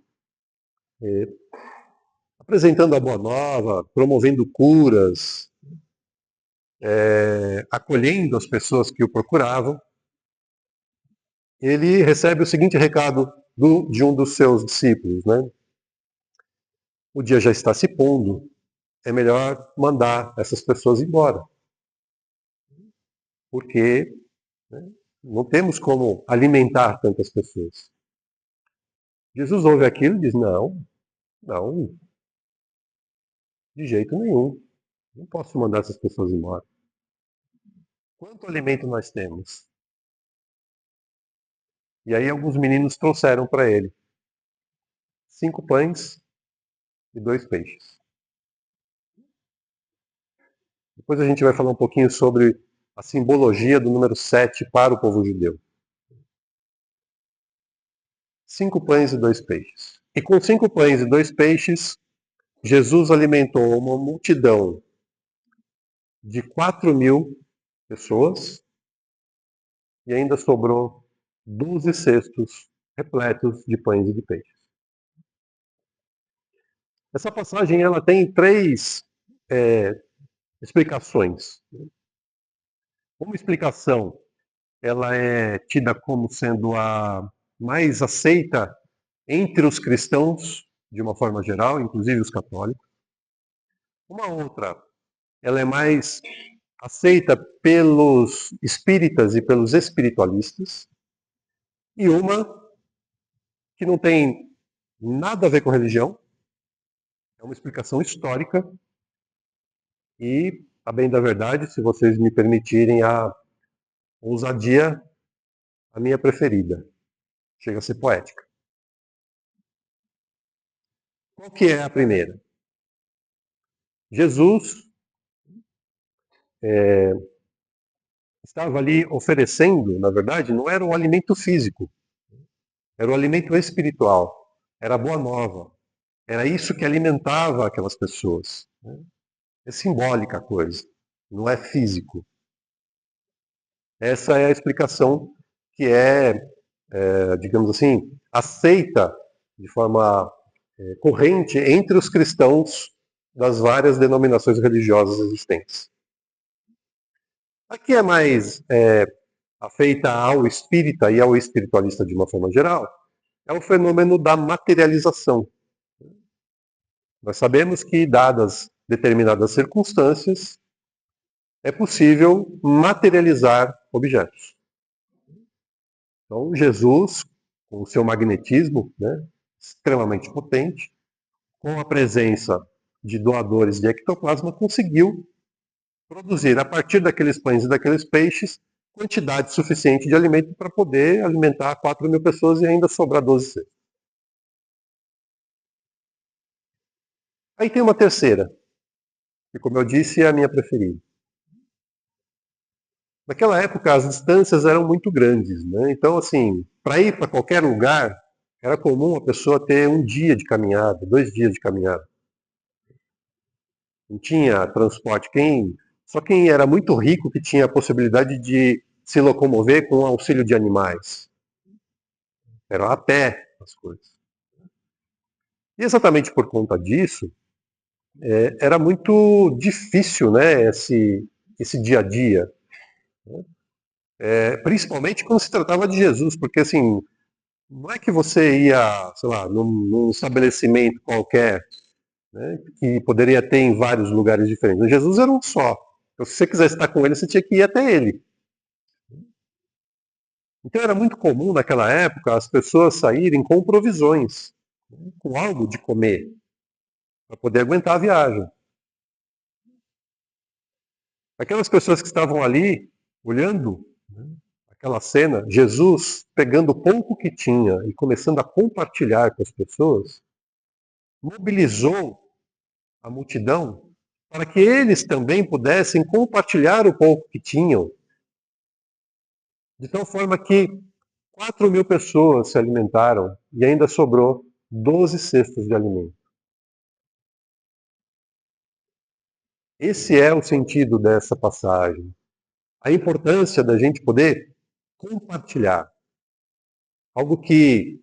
Speaker 1: apresentando a boa nova, promovendo curas, acolhendo as pessoas que o procuravam, ele recebe o seguinte recado de um dos seus discípulos, né? O dia já está se pondo, é melhor mandar essas pessoas embora, porque, né, não temos como alimentar tantas pessoas. Jesus ouve aquilo e diz, não, não, de jeito nenhum, não posso mandar essas pessoas embora. Quanto alimento nós temos? E aí alguns meninos trouxeram para ele 5 pães e 2 peixes. Depois a gente vai falar um pouquinho sobre a simbologia do número 7 para o povo judeu. 5 pães e 2 peixes. E com 5 pães e 2 peixes, Jesus alimentou uma multidão de 4.000 pessoas e ainda sobrou 12 cestos repletos de pães e de peixes. Essa passagem ela tem 3 explicações. Uma explicação ela é tida como sendo a mais aceita entre os cristãos, de uma forma geral, inclusive os católicos. Uma outra, ela é mais aceita pelos espíritas e pelos espiritualistas. E uma que não tem nada a ver com religião, é uma explicação histórica e, a bem da verdade, se vocês me permitirem a ousadia, a minha preferida. Chega a ser poética. Qual que é a primeira? Jesus estava ali oferecendo, na verdade, não era o alimento físico, era o alimento espiritual, era a boa nova, era isso que alimentava aquelas pessoas. É simbólica a coisa, não é físico. Essa é a explicação que digamos assim, aceita de forma corrente entre os cristãos das várias denominações religiosas existentes. Aqui é mais afeita ao espírita e ao espiritualista de uma forma geral, é o fenômeno da materialização. Nós sabemos que, dadas determinadas circunstâncias, é possível materializar objetos. Então, Jesus, com o seu magnetismo, né, extremamente potente, com a presença de doadores de ectoplasma, conseguiu produzir, a partir daqueles pães e daqueles peixes, quantidade suficiente de alimento para poder alimentar 4.000 pessoas e ainda sobrar 12 cestos. Aí tem uma terceira, que, como eu disse, é a minha preferida. Naquela época, as distâncias eram muito grandes, né? Então, assim, para ir para qualquer lugar, era comum a pessoa ter um dia de caminhada, 2 dias de caminhada. Não tinha transporte. Só quem era muito rico que tinha a possibilidade de se locomover com o auxílio de animais. Era a pé as coisas. E exatamente por conta disso, era muito difícil, né, esse dia a dia. Principalmente quando se tratava de Jesus, porque assim, não é que você ia, sei lá, num estabelecimento qualquer, né, que poderia ter em vários lugares diferentes. Jesus era um só. Então, se você quisesse estar com ele, você tinha que ir até ele. Então era muito comum naquela época as pessoas saírem com provisões, né, com algo de comer, para poder aguentar a viagem. Aquelas pessoas que estavam ali olhando, né, aquela cena, Jesus pegando o pouco que tinha e começando a compartilhar com as pessoas, mobilizou a multidão para que eles também pudessem compartilhar o pouco que tinham, de tal forma que 4.000 pessoas se alimentaram e ainda sobrou 12 cestos de alimento. Esse é o sentido dessa passagem. A importância da gente poder compartilhar. Algo que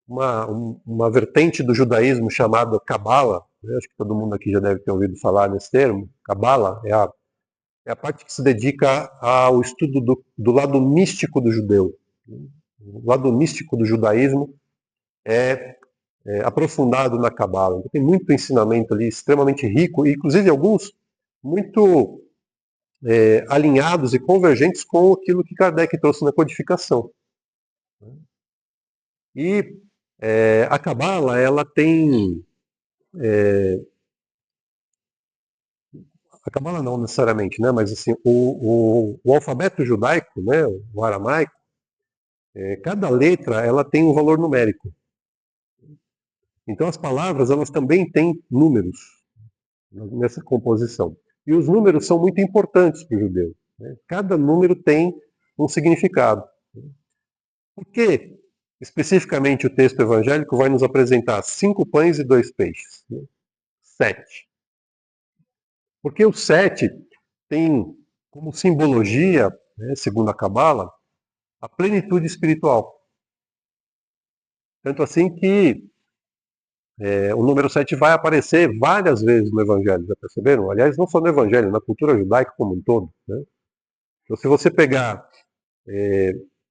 Speaker 1: uma vertente do judaísmo chamada Cabala, né? Acho que todo mundo aqui já deve ter ouvido falar nesse termo. Cabala é a parte que se dedica ao estudo do lado místico do judeu. O lado místico do judaísmo é aprofundado na Cabala. Então, tem muito ensinamento ali, extremamente rico, e inclusive alguns muito alinhados e convergentes com aquilo que Kardec trouxe na codificação. E a Cabala, ela tem... a Cabala não necessariamente, né? Mas assim, o alfabeto judaico, né? O aramaico, cada letra ela tem um valor numérico. Então as palavras elas também têm números nessa composição. E os números são muito importantes para o judeu. Né? Cada número tem um significado. Por que especificamente o texto evangélico vai nos apresentar 5 pães e 2 peixes? Né? 7. Porque o 7 tem como simbologia, né, segundo a Cabala, a plenitude espiritual. Tanto assim que o número 7 vai aparecer várias vezes no Evangelho, já perceberam? Aliás, não só no Evangelho, na cultura judaica como um todo. Né? Então, se você pegar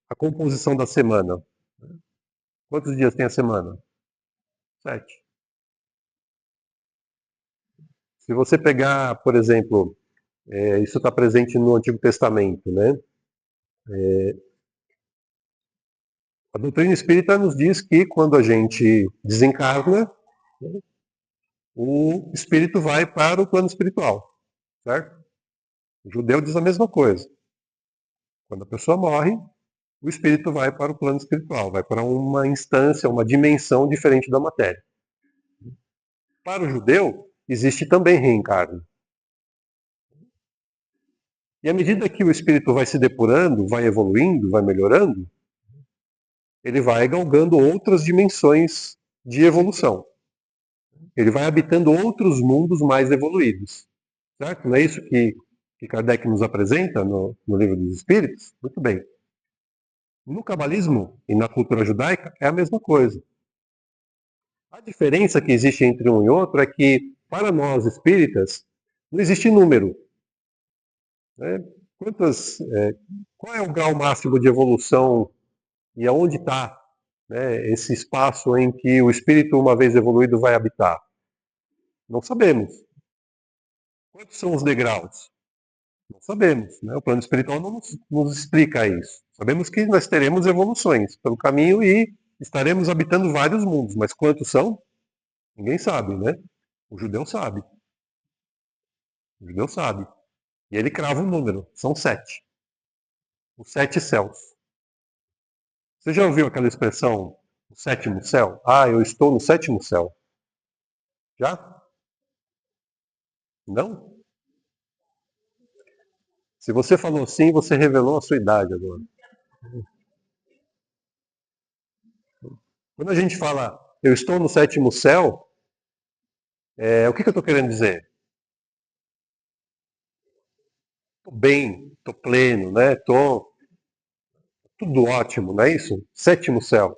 Speaker 1: a composição da semana, quantos dias tem a semana? 7. Se você pegar, por exemplo, isso está presente no Antigo Testamento, né? A doutrina espírita nos diz que quando a gente desencarna, né, o espírito vai para o plano espiritual, certo? O judeu diz a mesma coisa. Quando a pessoa morre, o espírito vai para o plano espiritual, vai para uma instância, uma dimensão diferente da matéria. Para o judeu, existe também reencarne. E à medida que o espírito vai se depurando, vai evoluindo, vai melhorando, ele vai galgando outras dimensões de evolução. Ele vai habitando outros mundos mais evoluídos. Certo? Não é isso que Kardec nos apresenta no Livro dos Espíritos? Muito bem. No cabalismo e na cultura judaica é a mesma coisa. A diferença que existe entre um e outro é que, para nós espíritas, não existe número. Né? Qual é o grau máximo de evolução e aonde está, né, esse espaço em que o espírito, uma vez evoluído, vai habitar? Não sabemos. Quantos são os degraus? Não sabemos. Né? O plano espiritual não nos explica isso. Sabemos que nós teremos evoluções pelo caminho e estaremos habitando vários mundos, mas quantos são? Ninguém sabe, né? O judeu sabe. O judeu sabe. E ele crava um número. São 7. Os 7 céus. Você já ouviu aquela expressão, o sétimo céu? Ah, eu estou no sétimo céu. Já? Não? Se você falou sim, você revelou a sua idade agora. Quando a gente fala, eu estou no sétimo céu, o que eu estou querendo dizer? Estou bem, estou pleno, né? Estou tudo ótimo, não é isso? Sétimo céu.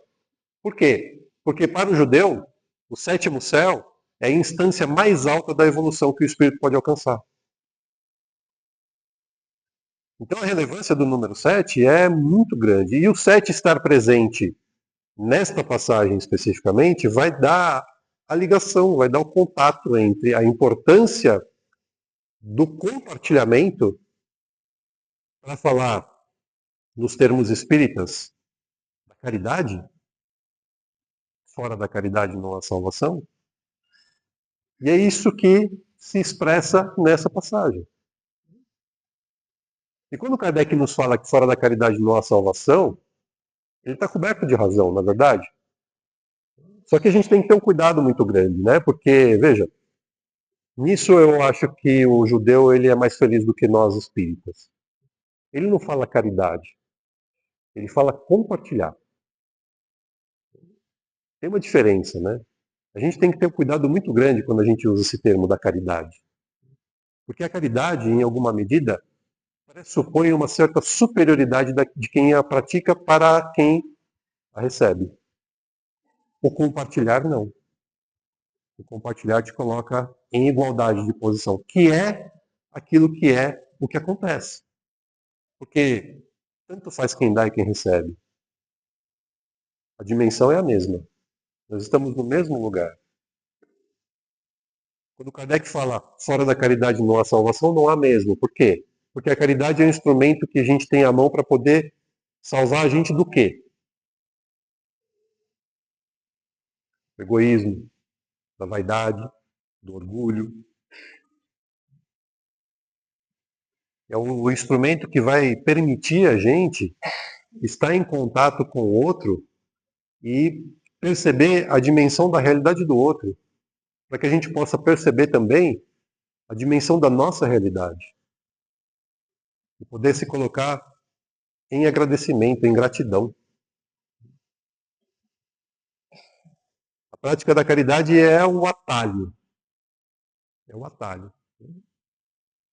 Speaker 1: Por quê? Porque para o judeu, o sétimo céu é a instância mais alta da evolução que o espírito pode alcançar. Então a relevância do número 7 é muito grande. E o 7 estar presente nesta passagem especificamente vai dar a ligação, vai dar o contato entre a importância do compartilhamento, para falar nos termos espíritas, da caridade. Fora da caridade não há salvação. E é isso que se expressa nessa passagem. E quando Kardec nos fala que fora da caridade não há salvação, ele está coberto de razão, na verdade. Só que a gente tem que ter um cuidado muito grande, né? Porque, veja, nisso eu acho que o judeu ele é mais feliz do que nós espíritas. Ele não fala caridade, ele fala compartilhar. Tem uma diferença, né? A gente tem que ter um cuidado muito grande quando a gente usa esse termo da caridade. Porque a caridade, em alguma medida, pressupõe uma certa superioridade de quem a pratica para quem a recebe. O compartilhar, não. O compartilhar te coloca em igualdade de posição, que é aquilo que é o que acontece. Porque tanto faz quem dá e quem recebe. A dimensão é a mesma. Nós estamos no mesmo lugar. Quando Kardec fala fora da caridade não há salvação, não há mesmo. Por quê? Porque a caridade é um instrumento que a gente tem à mão para poder salvar a gente do quê? Do egoísmo, da vaidade, do orgulho. É o instrumento que vai permitir a gente estar em contato com o outro e perceber a dimensão da realidade do outro, para que a gente possa perceber também a dimensão da nossa realidade e poder se colocar em agradecimento, em gratidão. A prática da caridade é o atalho. É o atalho.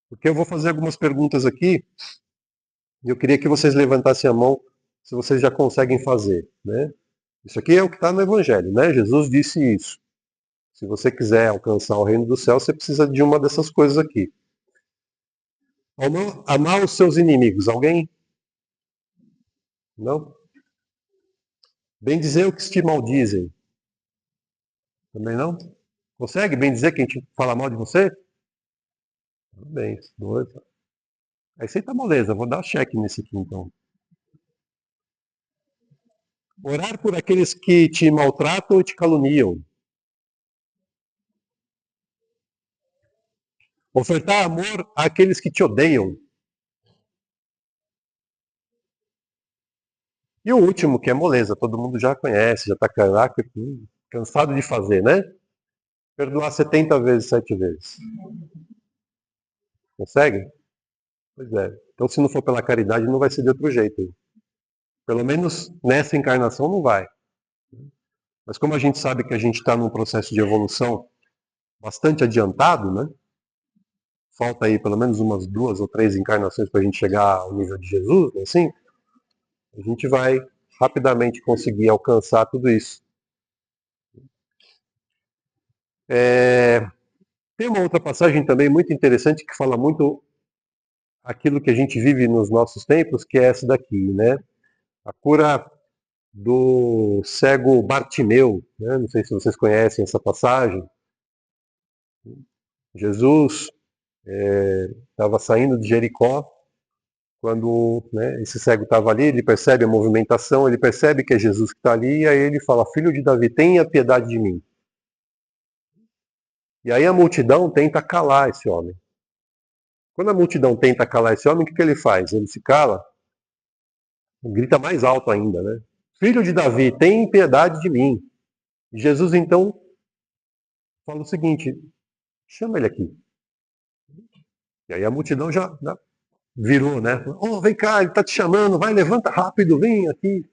Speaker 1: Porque eu vou fazer algumas perguntas aqui e eu queria que vocês levantassem a mão se vocês já conseguem fazer, né? Isso aqui é o que está no Evangelho, né? Jesus disse isso. Se você quiser alcançar o reino do céu, você precisa de uma dessas coisas aqui. Amar os seus inimigos. Alguém? Não? Bem dizer o que te maldizem. Também não? Consegue bem dizer quem te fala mal de você? Tudo bem, dois. Aí você tá moleza, vou dar cheque nesse aqui então. Orar por aqueles que te maltratam e te caluniam. Ofertar amor àqueles que te odeiam. E o último, que é moleza, todo mundo já conhece, já está cansado de fazer, né? Perdoar 70 vezes, 7 vezes. Consegue? Pois é. Então, se não for pela caridade, não vai ser de outro jeito. Pelo menos nessa encarnação não vai. Mas como a gente sabe que a gente está num processo de evolução bastante adiantado, né? Falta aí pelo menos umas 2 ou 3 encarnações para a gente chegar ao nível de Jesus, assim, a gente vai rapidamente conseguir alcançar tudo isso. Tem uma outra passagem também muito interessante que fala muito aquilo que a gente vive nos nossos tempos, que é essa daqui, né? A cura do cego Bartimeu, né? Não sei se vocês conhecem essa passagem. Jesus estava saindo de Jericó quando, né, esse cego estava ali, ele percebe a movimentação, ele percebe que é Jesus que está ali, e aí ele fala: Filho de Davi, tenha piedade de mim. E aí a multidão tenta calar esse homem. Quando a multidão tenta calar esse homem, o que ele faz? Ele se cala, grita mais alto ainda, né? Filho de Davi, tem piedade de mim. E Jesus então fala o seguinte: chama ele aqui. E aí a multidão já virou, né? Oh, vem cá, ele está te chamando, vai, levanta rápido, vem aqui.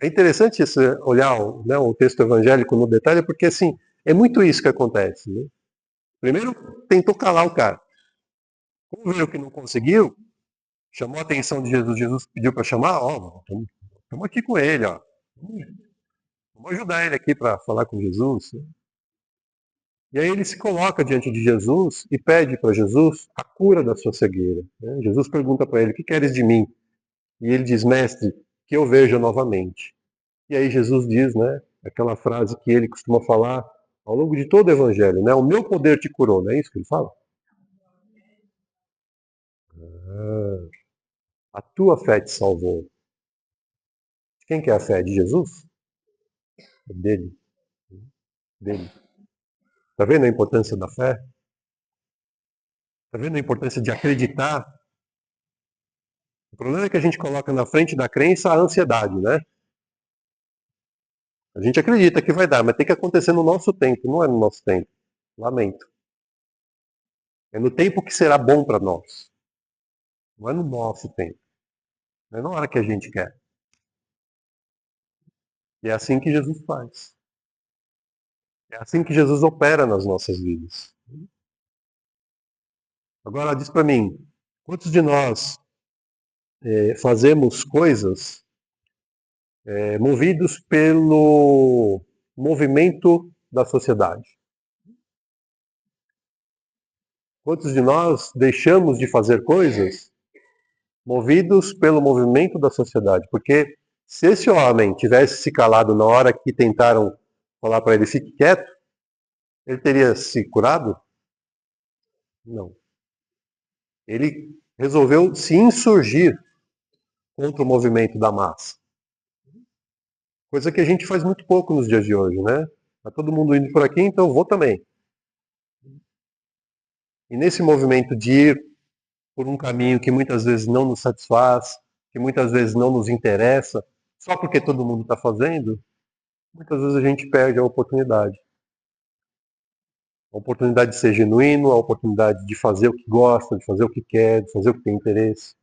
Speaker 1: É interessante esse, olhar, né, o texto evangélico no detalhe, porque assim, é muito isso que acontece. Né? Primeiro, tentou calar o cara. Como viu que não conseguiu, chamou a atenção de Jesus. Jesus pediu para chamar, ó, estamos aqui com ele, ó. Vamos ajudar ele aqui para falar com Jesus. E aí ele se coloca diante de Jesus e pede para Jesus a cura da sua cegueira. Né? Jesus pergunta para ele: o que queres de mim? E ele diz: mestre, que eu veja novamente. E aí Jesus diz, né, aquela frase que ele costuma falar ao longo de todo o evangelho, né? O meu poder te curou, não é isso que ele fala? Ah, a tua fé te salvou. Quem que é a fé? De Jesus? É dele. Dele. Tá vendo a importância da fé? Tá vendo a importância de acreditar O problema é que a gente coloca na frente da crença a ansiedade, né? A gente acredita que vai dar, mas tem que acontecer no nosso tempo, não é no nosso tempo. Lamento. É no tempo que será bom para nós. Não é no nosso tempo. Não é na hora que a gente quer. E é assim que Jesus faz. É assim que Jesus opera nas nossas vidas. Agora, diz para mim, quantos de nós fazemos coisas movidos pelo movimento da sociedade? Quantos de nós deixamos de fazer coisas movidos pelo movimento da sociedade? Porque se esse homem tivesse se calado na hora que tentaram falar para ele fique quieto, ele teria se curado? Não. Ele resolveu se insurgir contra o movimento da massa. Coisa que a gente faz muito pouco nos dias de hoje, né? Tá todo mundo indo por aqui, então eu vou também. E nesse movimento de ir por um caminho que muitas vezes não nos satisfaz, que muitas vezes não nos interessa, só porque todo mundo está fazendo, muitas vezes a gente perde a oportunidade. A oportunidade de ser genuíno, a oportunidade de fazer o que gosta, de fazer o que quer, de fazer o que tem interesse.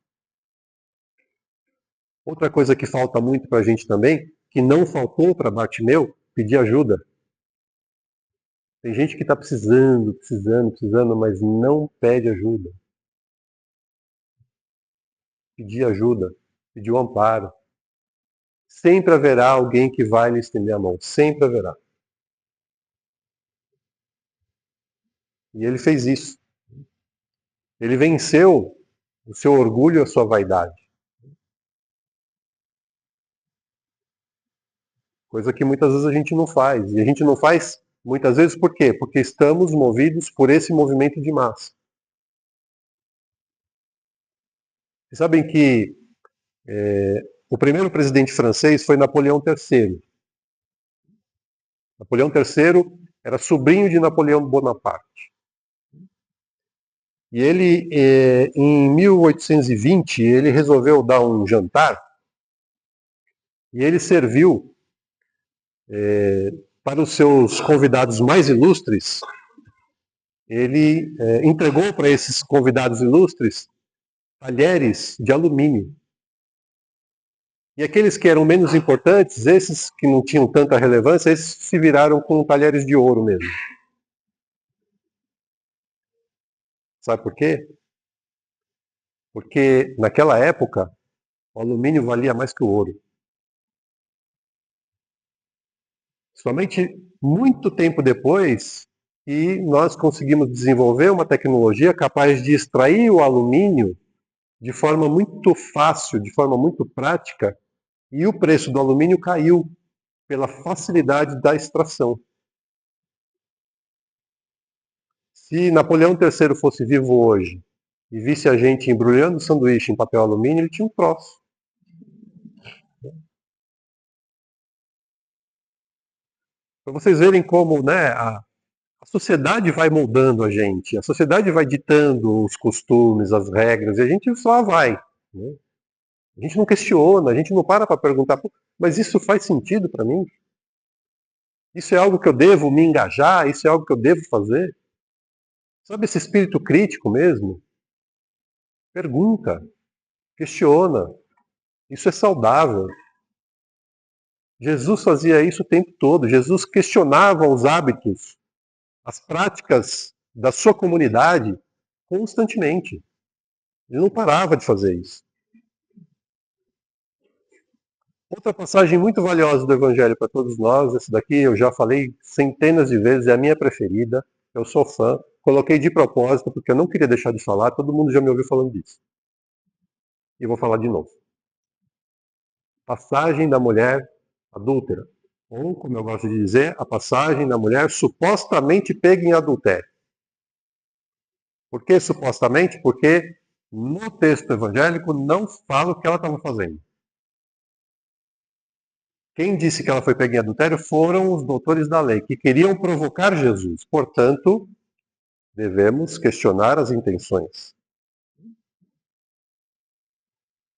Speaker 1: Outra coisa que falta muito para a gente também, que não faltou para Bartimeu, pedir ajuda. Tem gente que está precisando, mas não pede ajuda. Pedir ajuda, pedir um amparo. Sempre haverá alguém que vai lhe estender a mão. Sempre haverá. E ele fez isso. Ele venceu o seu orgulho e a sua vaidade. Coisa que muitas vezes a gente não faz. E a gente não faz muitas vezes por quê? Porque estamos movidos por esse movimento de massa. Vocês sabem que o primeiro presidente francês foi Napoleão III. Napoleão III era sobrinho de Napoleão Bonaparte. E ele, em 1820, ele resolveu dar um jantar e ele serviu para os seus convidados mais ilustres, ele entregou para esses convidados ilustres talheres de alumínio. E aqueles que eram menos importantes, esses que não tinham tanta relevância, esses se viraram com talheres de ouro mesmo. Sabe por quê? Porque naquela época o alumínio valia mais que o ouro. Somente muito tempo depois que nós conseguimos desenvolver uma tecnologia capaz de extrair o alumínio de forma muito fácil, de forma muito prática, e o preço do alumínio caiu pela facilidade da extração. Se Napoleão III fosse vivo hoje e visse a gente embrulhando sanduíche em papel alumínio, ele tinha um troço. Para vocês verem como, né, a sociedade vai moldando a gente, a sociedade vai ditando os costumes, as regras, e a gente só vai. Né? A gente não questiona, a gente não para perguntar, mas isso faz sentido para mim? Isso é algo que eu devo me engajar? Isso é algo que eu devo fazer? Sabe esse espírito crítico mesmo? Pergunta, questiona. Isso é saudável. Jesus fazia isso o tempo todo. Jesus questionava os hábitos, as práticas da sua comunidade constantemente. Ele não parava de fazer isso. Outra passagem muito valiosa do Evangelho para todos nós, essa daqui eu já falei centenas de vezes, é a minha preferida, eu sou fã, coloquei de propósito porque eu não queria deixar de falar, todo mundo já me ouviu falando disso. E vou falar de novo. Passagem da mulher adúltera. Ou, como eu gosto de dizer, a passagem da mulher supostamente pega em adultério. Por que supostamente? Porque no texto evangélico não fala o que ela estava fazendo. Quem disse que ela foi pega em adultério foram os doutores da lei, que queriam provocar Jesus. Portanto, devemos questionar as intenções.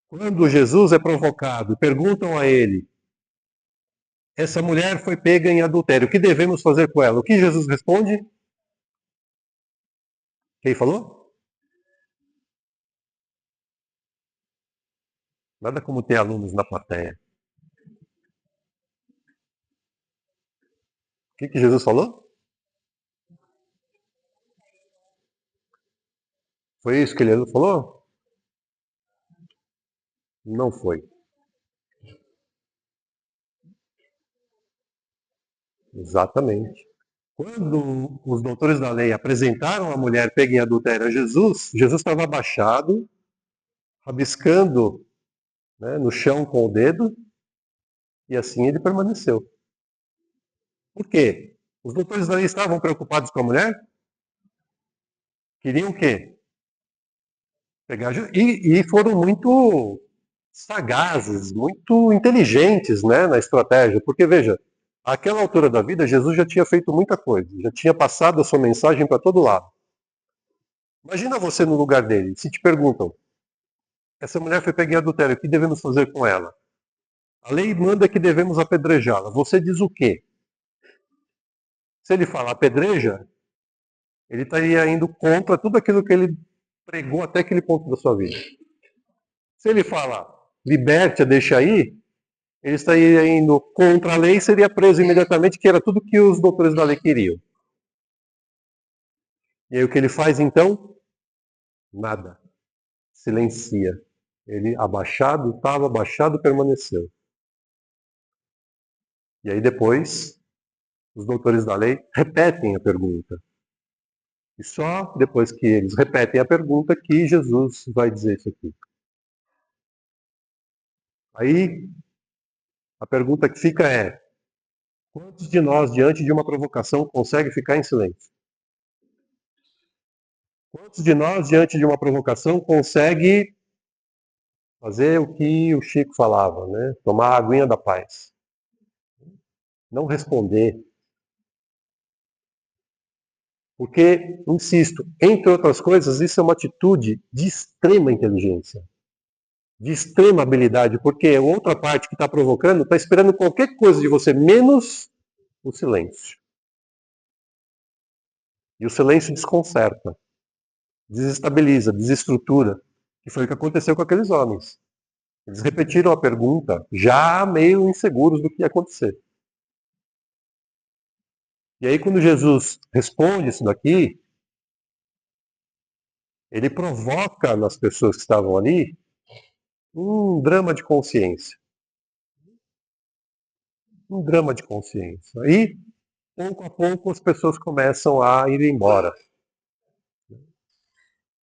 Speaker 1: Quando Jesus é provocado, perguntam a ele: essa mulher foi pega em adultério, o que devemos fazer com ela? O que Jesus responde? Quem falou? Nada como ter alunos na plateia. O que Jesus falou? Foi isso que ele falou? Não foi. Exatamente. Quando os doutores da lei apresentaram a mulher pega em adultério a Jesus, Jesus estava abaixado, rabiscando, né, no chão com o dedo, e assim ele permaneceu. Por quê? Os doutores da lei estavam preocupados com a mulher? Queriam o quê? Pegar e foram muito sagazes, muito inteligentes, né, na estratégia, porque veja, àquela altura da vida Jesus já tinha feito muita coisa, já tinha passado a sua mensagem para todo lado. Imagina você no lugar dele, se te perguntam, essa mulher foi pega em adultério, o que devemos fazer com ela? A lei manda que devemos apedrejá-la. Você diz o quê? Se ele falar apedreja, ele estaria indo contra tudo aquilo que ele pregou até aquele ponto da sua vida. Se ele fala liberte-a, deixa aí, ele estaria indo contra a lei e seria preso imediatamente, que era tudo que os doutores da lei queriam. E aí o que ele faz então? Nada. Silencia. Ele abaixado, estava abaixado, permaneceu. E aí depois, os doutores da lei repetem a pergunta. E só depois que eles repetem a pergunta que Jesus vai dizer isso aqui. Aí a pergunta que fica é: quantos de nós, diante de uma provocação, consegue ficar em silêncio? Quantos de nós, diante de uma provocação, consegue fazer o que o Chico falava, né? Tomar a aguinha da paz. Não responder. Porque, insisto, entre outras coisas, isso é uma atitude de extrema inteligência, de extrema habilidade, porque a outra parte que está provocando está esperando qualquer coisa de você, menos o silêncio. E o silêncio desconcerta, desestabiliza, desestrutura, que foi o que aconteceu com aqueles homens. Eles repetiram a pergunta, já meio inseguros do que ia acontecer. E aí, quando Jesus responde isso daqui, ele provoca nas pessoas que estavam ali um drama de consciência. Um drama de consciência. E, pouco a pouco, as pessoas começam a ir embora.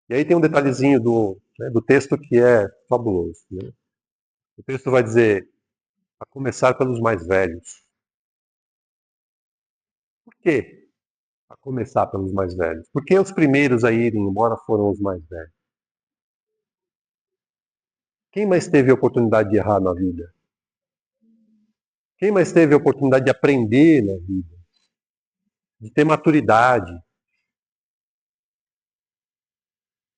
Speaker 1: E aí tem um detalhezinho do texto que é fabuloso. Né? O texto vai dizer, a começar pelos mais velhos. Por quê? A começar pelos mais velhos. Porque os primeiros a irem embora foram os mais velhos. Quem mais teve a oportunidade de errar na vida? Quem mais teve a oportunidade de aprender na vida? De ter maturidade?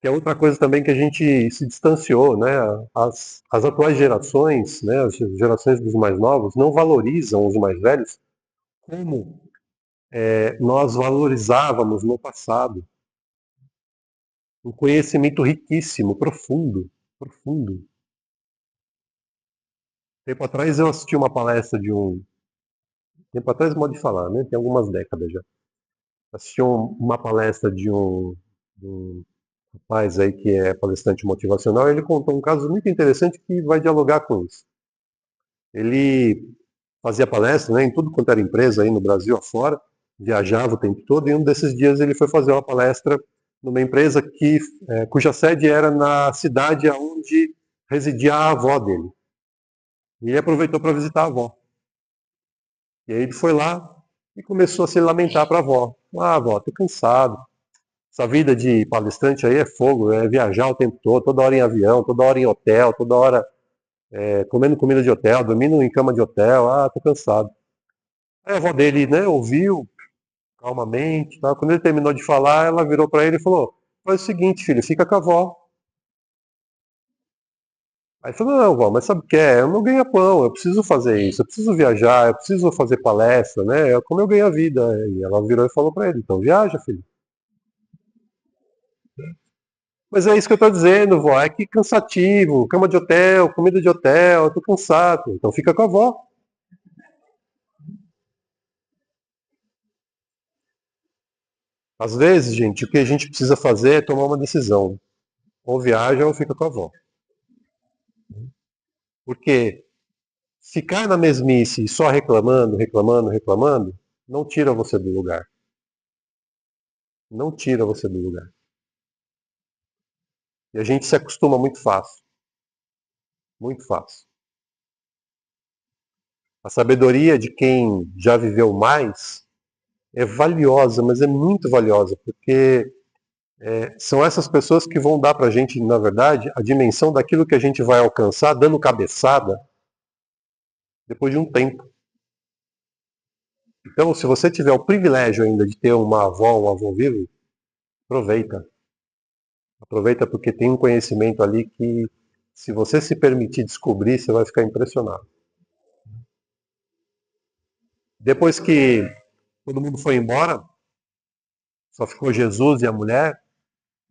Speaker 1: Que é outra coisa também que a gente se distanciou, né? As atuais gerações, né? As gerações dos mais novos, não valorizam os mais velhos como nós valorizávamos no passado. Um conhecimento riquíssimo, profundo, profundo. Tempo atrás eu assisti uma palestra de um. Tempo atrás, modo de falar, né? Tem algumas décadas já. Assisti uma palestra de um rapaz aí que é palestrante motivacional. E ele contou um caso muito interessante que vai dialogar com isso. Ele fazia palestra, né, em tudo quanto era empresa aí no Brasil afora, viajava o tempo todo. E um desses dias ele foi fazer uma palestra numa empresa cuja sede era na cidade onde residia a avó dele. E ele aproveitou para visitar a avó. E aí ele foi lá e começou a se lamentar para a avó. Ah, avó, tô cansado. Essa vida de palestrante aí é fogo, é viajar o tempo todo, toda hora em avião, toda hora em hotel, toda hora comendo comida de hotel, dormindo em cama de hotel. Ah, tô cansado. Aí a avó dele, né, ouviu calmamente, tá? Quando ele terminou de falar, ela virou para ele e falou: faz o seguinte, filho, fica com a avó. Aí falou, não, vó, mas sabe o que é? É o meu ganha-pão, eu preciso fazer isso, eu preciso viajar, eu preciso fazer palestra, né? É como eu ganho a vida. E ela virou e falou para ele, então viaja, filho. Mas é isso que eu estou dizendo, vó, é que cansativo, cama de hotel, comida de hotel, eu tô cansado. Então fica com a avó. Às vezes, gente, o que a gente precisa fazer é tomar uma decisão. Ou viaja ou fica com a avó. Porque ficar na mesmice e só reclamando, reclamando, reclamando, não tira você do lugar. Não tira você do lugar. E a gente se acostuma muito fácil. Muito fácil. A sabedoria de quem já viveu mais é valiosa, mas é muito valiosa, porque são essas pessoas que vão dar pra gente, na verdade, a dimensão daquilo que a gente vai alcançar dando cabeçada depois de um tempo. Então, se você tiver o privilégio ainda de ter uma avó, um avô vivo, aproveita. Aproveita porque tem um conhecimento ali que, se você se permitir descobrir, você vai ficar impressionado. Depois que todo mundo foi embora, só ficou Jesus e a mulher,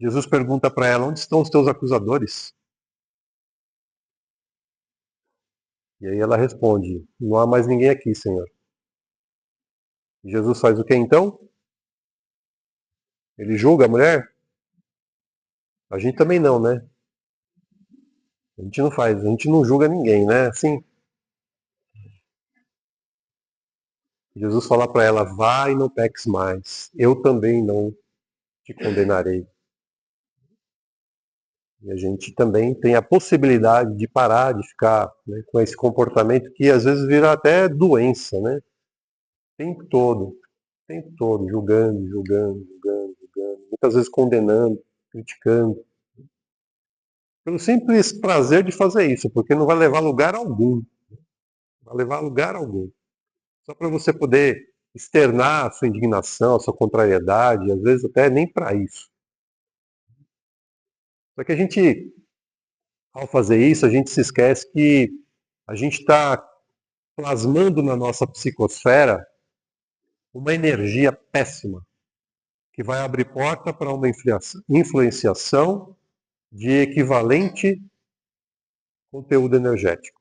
Speaker 1: Jesus pergunta para ela, onde estão os teus acusadores? E aí ela responde, não há mais ninguém aqui, Senhor. E Jesus faz o que então? Ele julga a mulher? A gente também não, né? A gente não faz, a gente não julga ninguém, né? Assim, Jesus fala para ela, vai e não peques mais. Eu também não te condenarei. E a gente também tem a possibilidade de parar de ficar, né, com esse comportamento que às vezes vira até doença, né? O tempo todo, julgando, julgando, julgando, julgando, muitas vezes condenando, criticando, pelo simples prazer de fazer isso, porque não vai levar a lugar algum, vai levar a lugar algum. Só para você poder externar a sua indignação, a sua contrariedade, às vezes até nem para isso. Só que a gente, ao fazer isso, a gente se esquece que a gente está plasmando na nossa psicosfera uma energia péssima, que vai abrir porta para uma influenciação de equivalente conteúdo energético.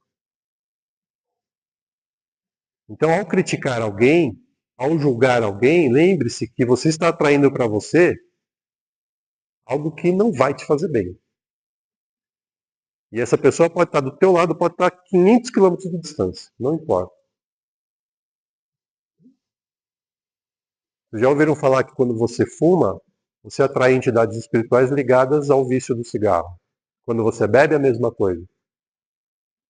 Speaker 1: Então, ao criticar alguém, ao julgar alguém, lembre-se que você está atraindo para você algo que não vai te fazer bem. E essa pessoa pode estar do teu lado, pode estar a 500 quilômetros de distância, não importa. Vocês já ouviram falar que quando você fuma, você atrai entidades espirituais ligadas ao vício do cigarro. Quando você bebe, a mesma coisa.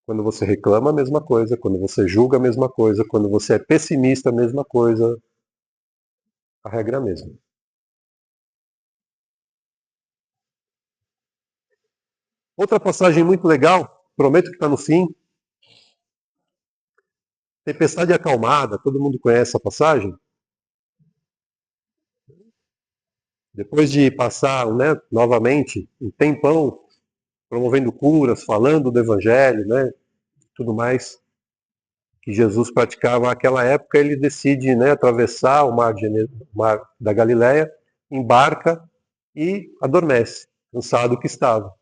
Speaker 1: Quando você reclama, a mesma coisa. Quando você julga, a mesma coisa. Quando você é pessimista, a mesma coisa. A regra é a mesma. Outra passagem muito legal, prometo que está no fim. Tempestade acalmada, todo mundo conhece essa passagem? Depois de passar, né, novamente um tempão promovendo curas, falando do evangelho, né, tudo mais que Jesus praticava naquela época, ele decide, né, atravessar o mar da Galileia, embarca e adormece, cansado que estava.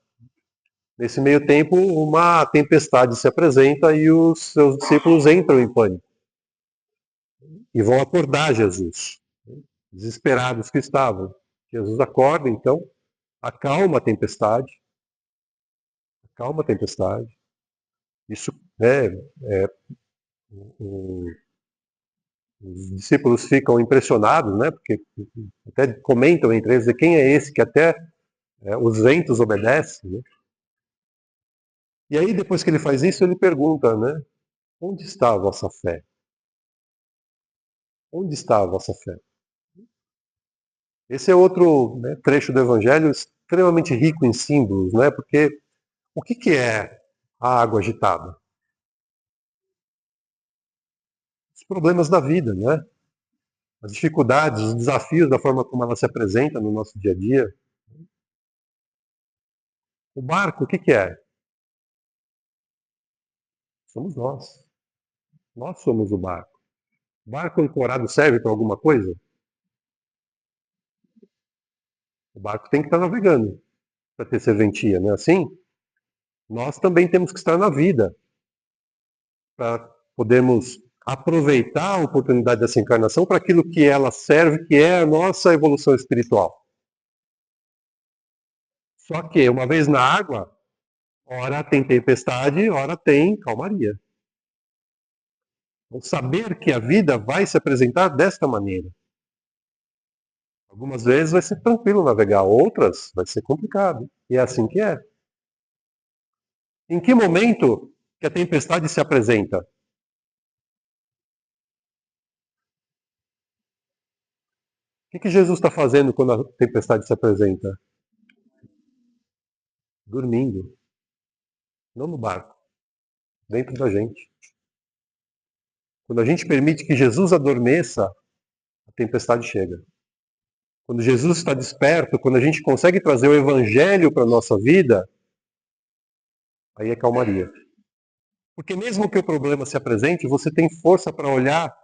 Speaker 1: Nesse meio tempo, uma tempestade se apresenta e os seus discípulos entram em pânico e vão acordar Jesus, desesperados que estavam. Jesus acorda, então, acalma a tempestade, acalma a tempestade. Isso, né, o, os discípulos ficam impressionados, né, porque até comentam entre eles, quem é esse que até os ventos obedecem, né? E aí, depois que ele faz isso, ele pergunta, né, onde está a vossa fé? Onde está a vossa fé? Esse é outro, né, trecho do Evangelho extremamente rico em símbolos, né? Porque o que é a água agitada? Os problemas da vida, né? As dificuldades, os desafios da forma como ela se apresenta no nosso dia a dia. O barco, o que é? Somos nós. Nós somos o barco. O barco ancorado serve para alguma coisa? O barco tem que estar navegando para ter serventia, não é assim? Nós também temos que estar na vida para podermos aproveitar a oportunidade dessa encarnação para aquilo que ela serve, que é a nossa evolução espiritual. Só que, uma vez na água, ora tem tempestade, ora tem calmaria. Então, saber que a vida vai se apresentar desta maneira. Algumas vezes vai ser tranquilo navegar, outras vai ser complicado. E é assim que é. Em que momento que a tempestade se apresenta? O que Jesus está fazendo quando a tempestade se apresenta? Dormindo. Não no barco, dentro da gente. Quando a gente permite que Jesus adormeça, a tempestade chega. Quando Jesus está desperto, quando a gente consegue trazer o Evangelho para a nossa vida, aí é calmaria. Porque mesmo que o problema se apresente, você tem força para olhar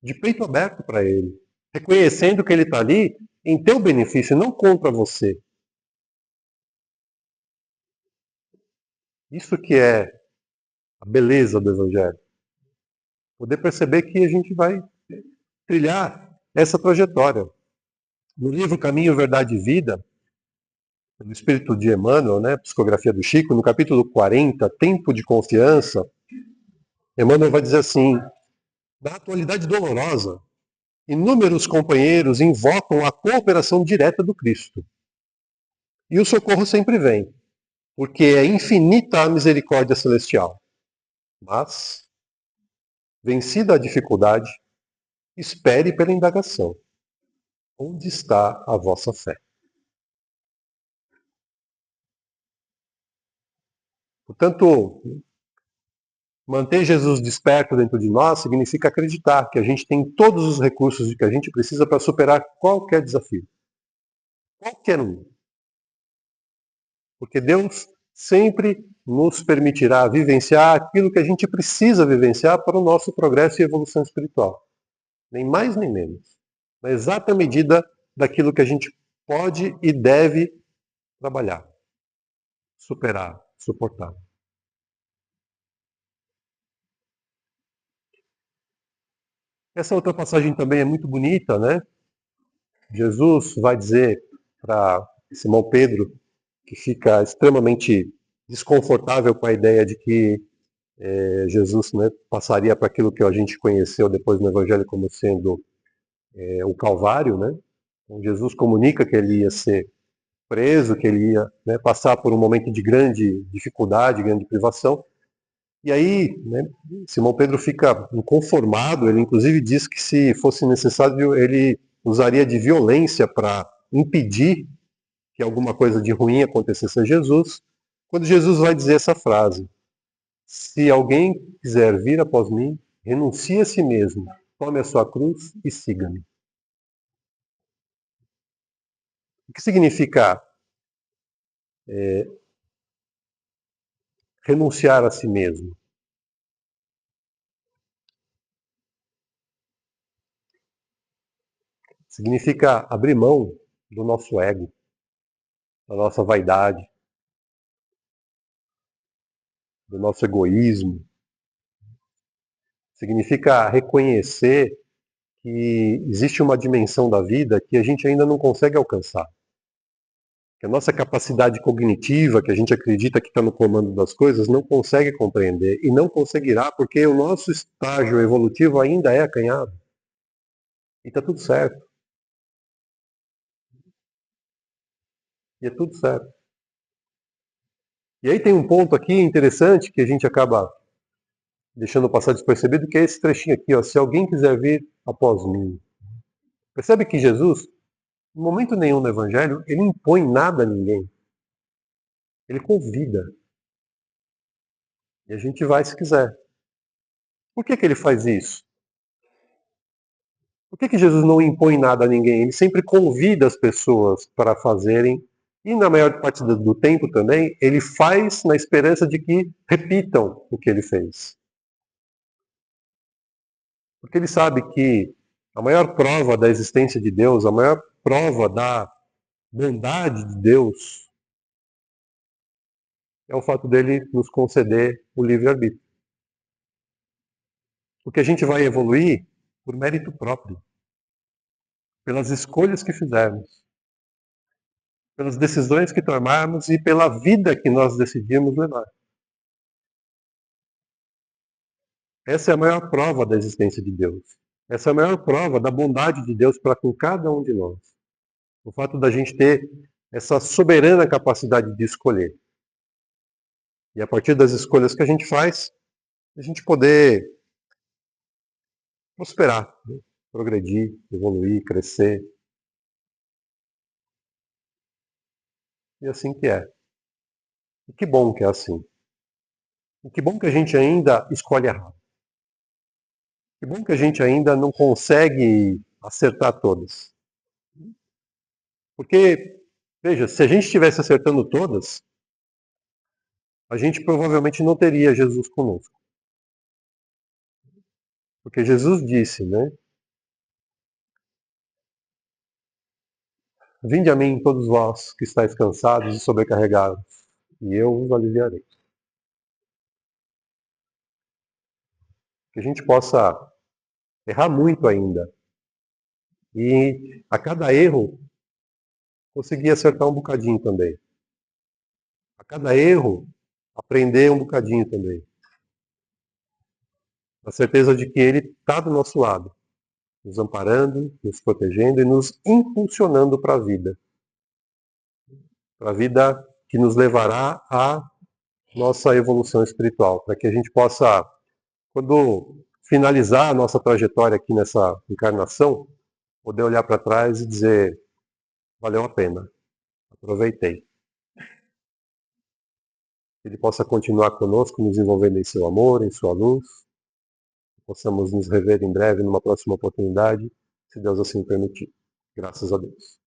Speaker 1: de peito aberto para ele, reconhecendo que ele está ali em teu benefício, não contra você. Isso que é a beleza do Evangelho. Poder perceber que a gente vai trilhar essa trajetória. No livro Caminho, Verdade e Vida, do Espírito de Emmanuel, né, Psicografia do Chico, no capítulo 40, Tempo de Confiança, Emmanuel vai dizer assim: na atualidade dolorosa, inúmeros companheiros invocam a cooperação direta do Cristo. E o socorro sempre vem, porque é infinita a misericórdia celestial. Mas, vencida a dificuldade, espere pela indagação. Onde está a vossa fé? Portanto, manter Jesus desperto dentro de nós significa acreditar que a gente tem todos os recursos que a gente precisa para superar qualquer desafio. Qualquer um. Porque Deus sempre nos permitirá vivenciar aquilo que a gente precisa vivenciar para o nosso progresso e evolução espiritual. Nem mais nem menos. Na exata medida daquilo que a gente pode e deve trabalhar, superar, suportar. Essa outra passagem também é muito bonita, né? Jesus vai dizer para Simão Pedro, que fica extremamente desconfortável com a ideia de que Jesus, né, passaria para aquilo que a gente conheceu depois no Evangelho como sendo o Calvário, né? Então, Jesus comunica que ele ia ser preso, que ele ia, né, passar por um momento de grande dificuldade, grande privação. E aí, né, Simão Pedro fica inconformado, ele inclusive diz que se fosse necessário ele usaria de violência para impedir que alguma coisa de ruim acontecesse a Jesus, quando Jesus vai dizer essa frase: se alguém quiser vir após mim, renuncie a si mesmo, tome a sua cruz e siga-me. O que significa renunciar a si mesmo? Significa abrir mão do nosso ego, da nossa vaidade, do nosso egoísmo. Significa reconhecer que existe uma dimensão da vida que a gente ainda não consegue alcançar. Que a nossa capacidade cognitiva, que a gente acredita que está no comando das coisas, não consegue compreender e não conseguirá porque o nosso estágio evolutivo ainda é acanhado. E está tudo certo. E é tudo certo. E aí tem um ponto aqui interessante que a gente acaba deixando passar despercebido, que é esse trechinho aqui, ó, se alguém quiser vir após mim. Percebe que Jesus, em momento nenhum no Evangelho, ele impõe nada a ninguém. Ele convida. E a gente vai se quiser. Por que ele faz isso? Por que Jesus não impõe nada a ninguém? Ele sempre convida as pessoas para fazerem, e na maior parte do tempo também, ele faz na esperança de que repitam o que ele fez. Porque ele sabe que a maior prova da existência de Deus, a maior prova da bondade de Deus, é o fato dele nos conceder o livre-arbítrio. Porque a gente vai evoluir por mérito próprio, pelas escolhas que fizermos, pelas decisões que tomarmos e pela vida que nós decidimos levar. Essa é a maior prova da existência de Deus. Essa é a maior prova da bondade de Deus para com cada um de nós. O fato da gente ter essa soberana capacidade de escolher. E a partir das escolhas que a gente faz, a gente poder prosperar, né? Progredir, evoluir, crescer. E assim que é. E que bom que é assim. E que bom que a gente ainda escolhe errado. Que bom que a gente ainda não consegue acertar todas. Porque, veja, se a gente estivesse acertando todas, a gente provavelmente não teria Jesus conosco. Porque Jesus disse, né? Vinde a mim, todos vós que estáis cansados e sobrecarregados, e eu vos aliviarei. Que a gente possa errar muito ainda. E a cada erro, conseguir acertar um bocadinho também. A cada erro, aprender um bocadinho também. A certeza de que Ele está do nosso lado, nos amparando, nos protegendo e nos impulsionando para a vida. Para a vida que nos levará à nossa evolução espiritual. Para que a gente possa, quando finalizar a nossa trajetória aqui nessa encarnação, poder olhar para trás e dizer, valeu a pena, aproveitei. Que Ele possa continuar conosco, nos envolvendo em seu amor, em sua luz. Possamos nos rever em breve, numa próxima oportunidade, se Deus assim permitir. Graças a Deus.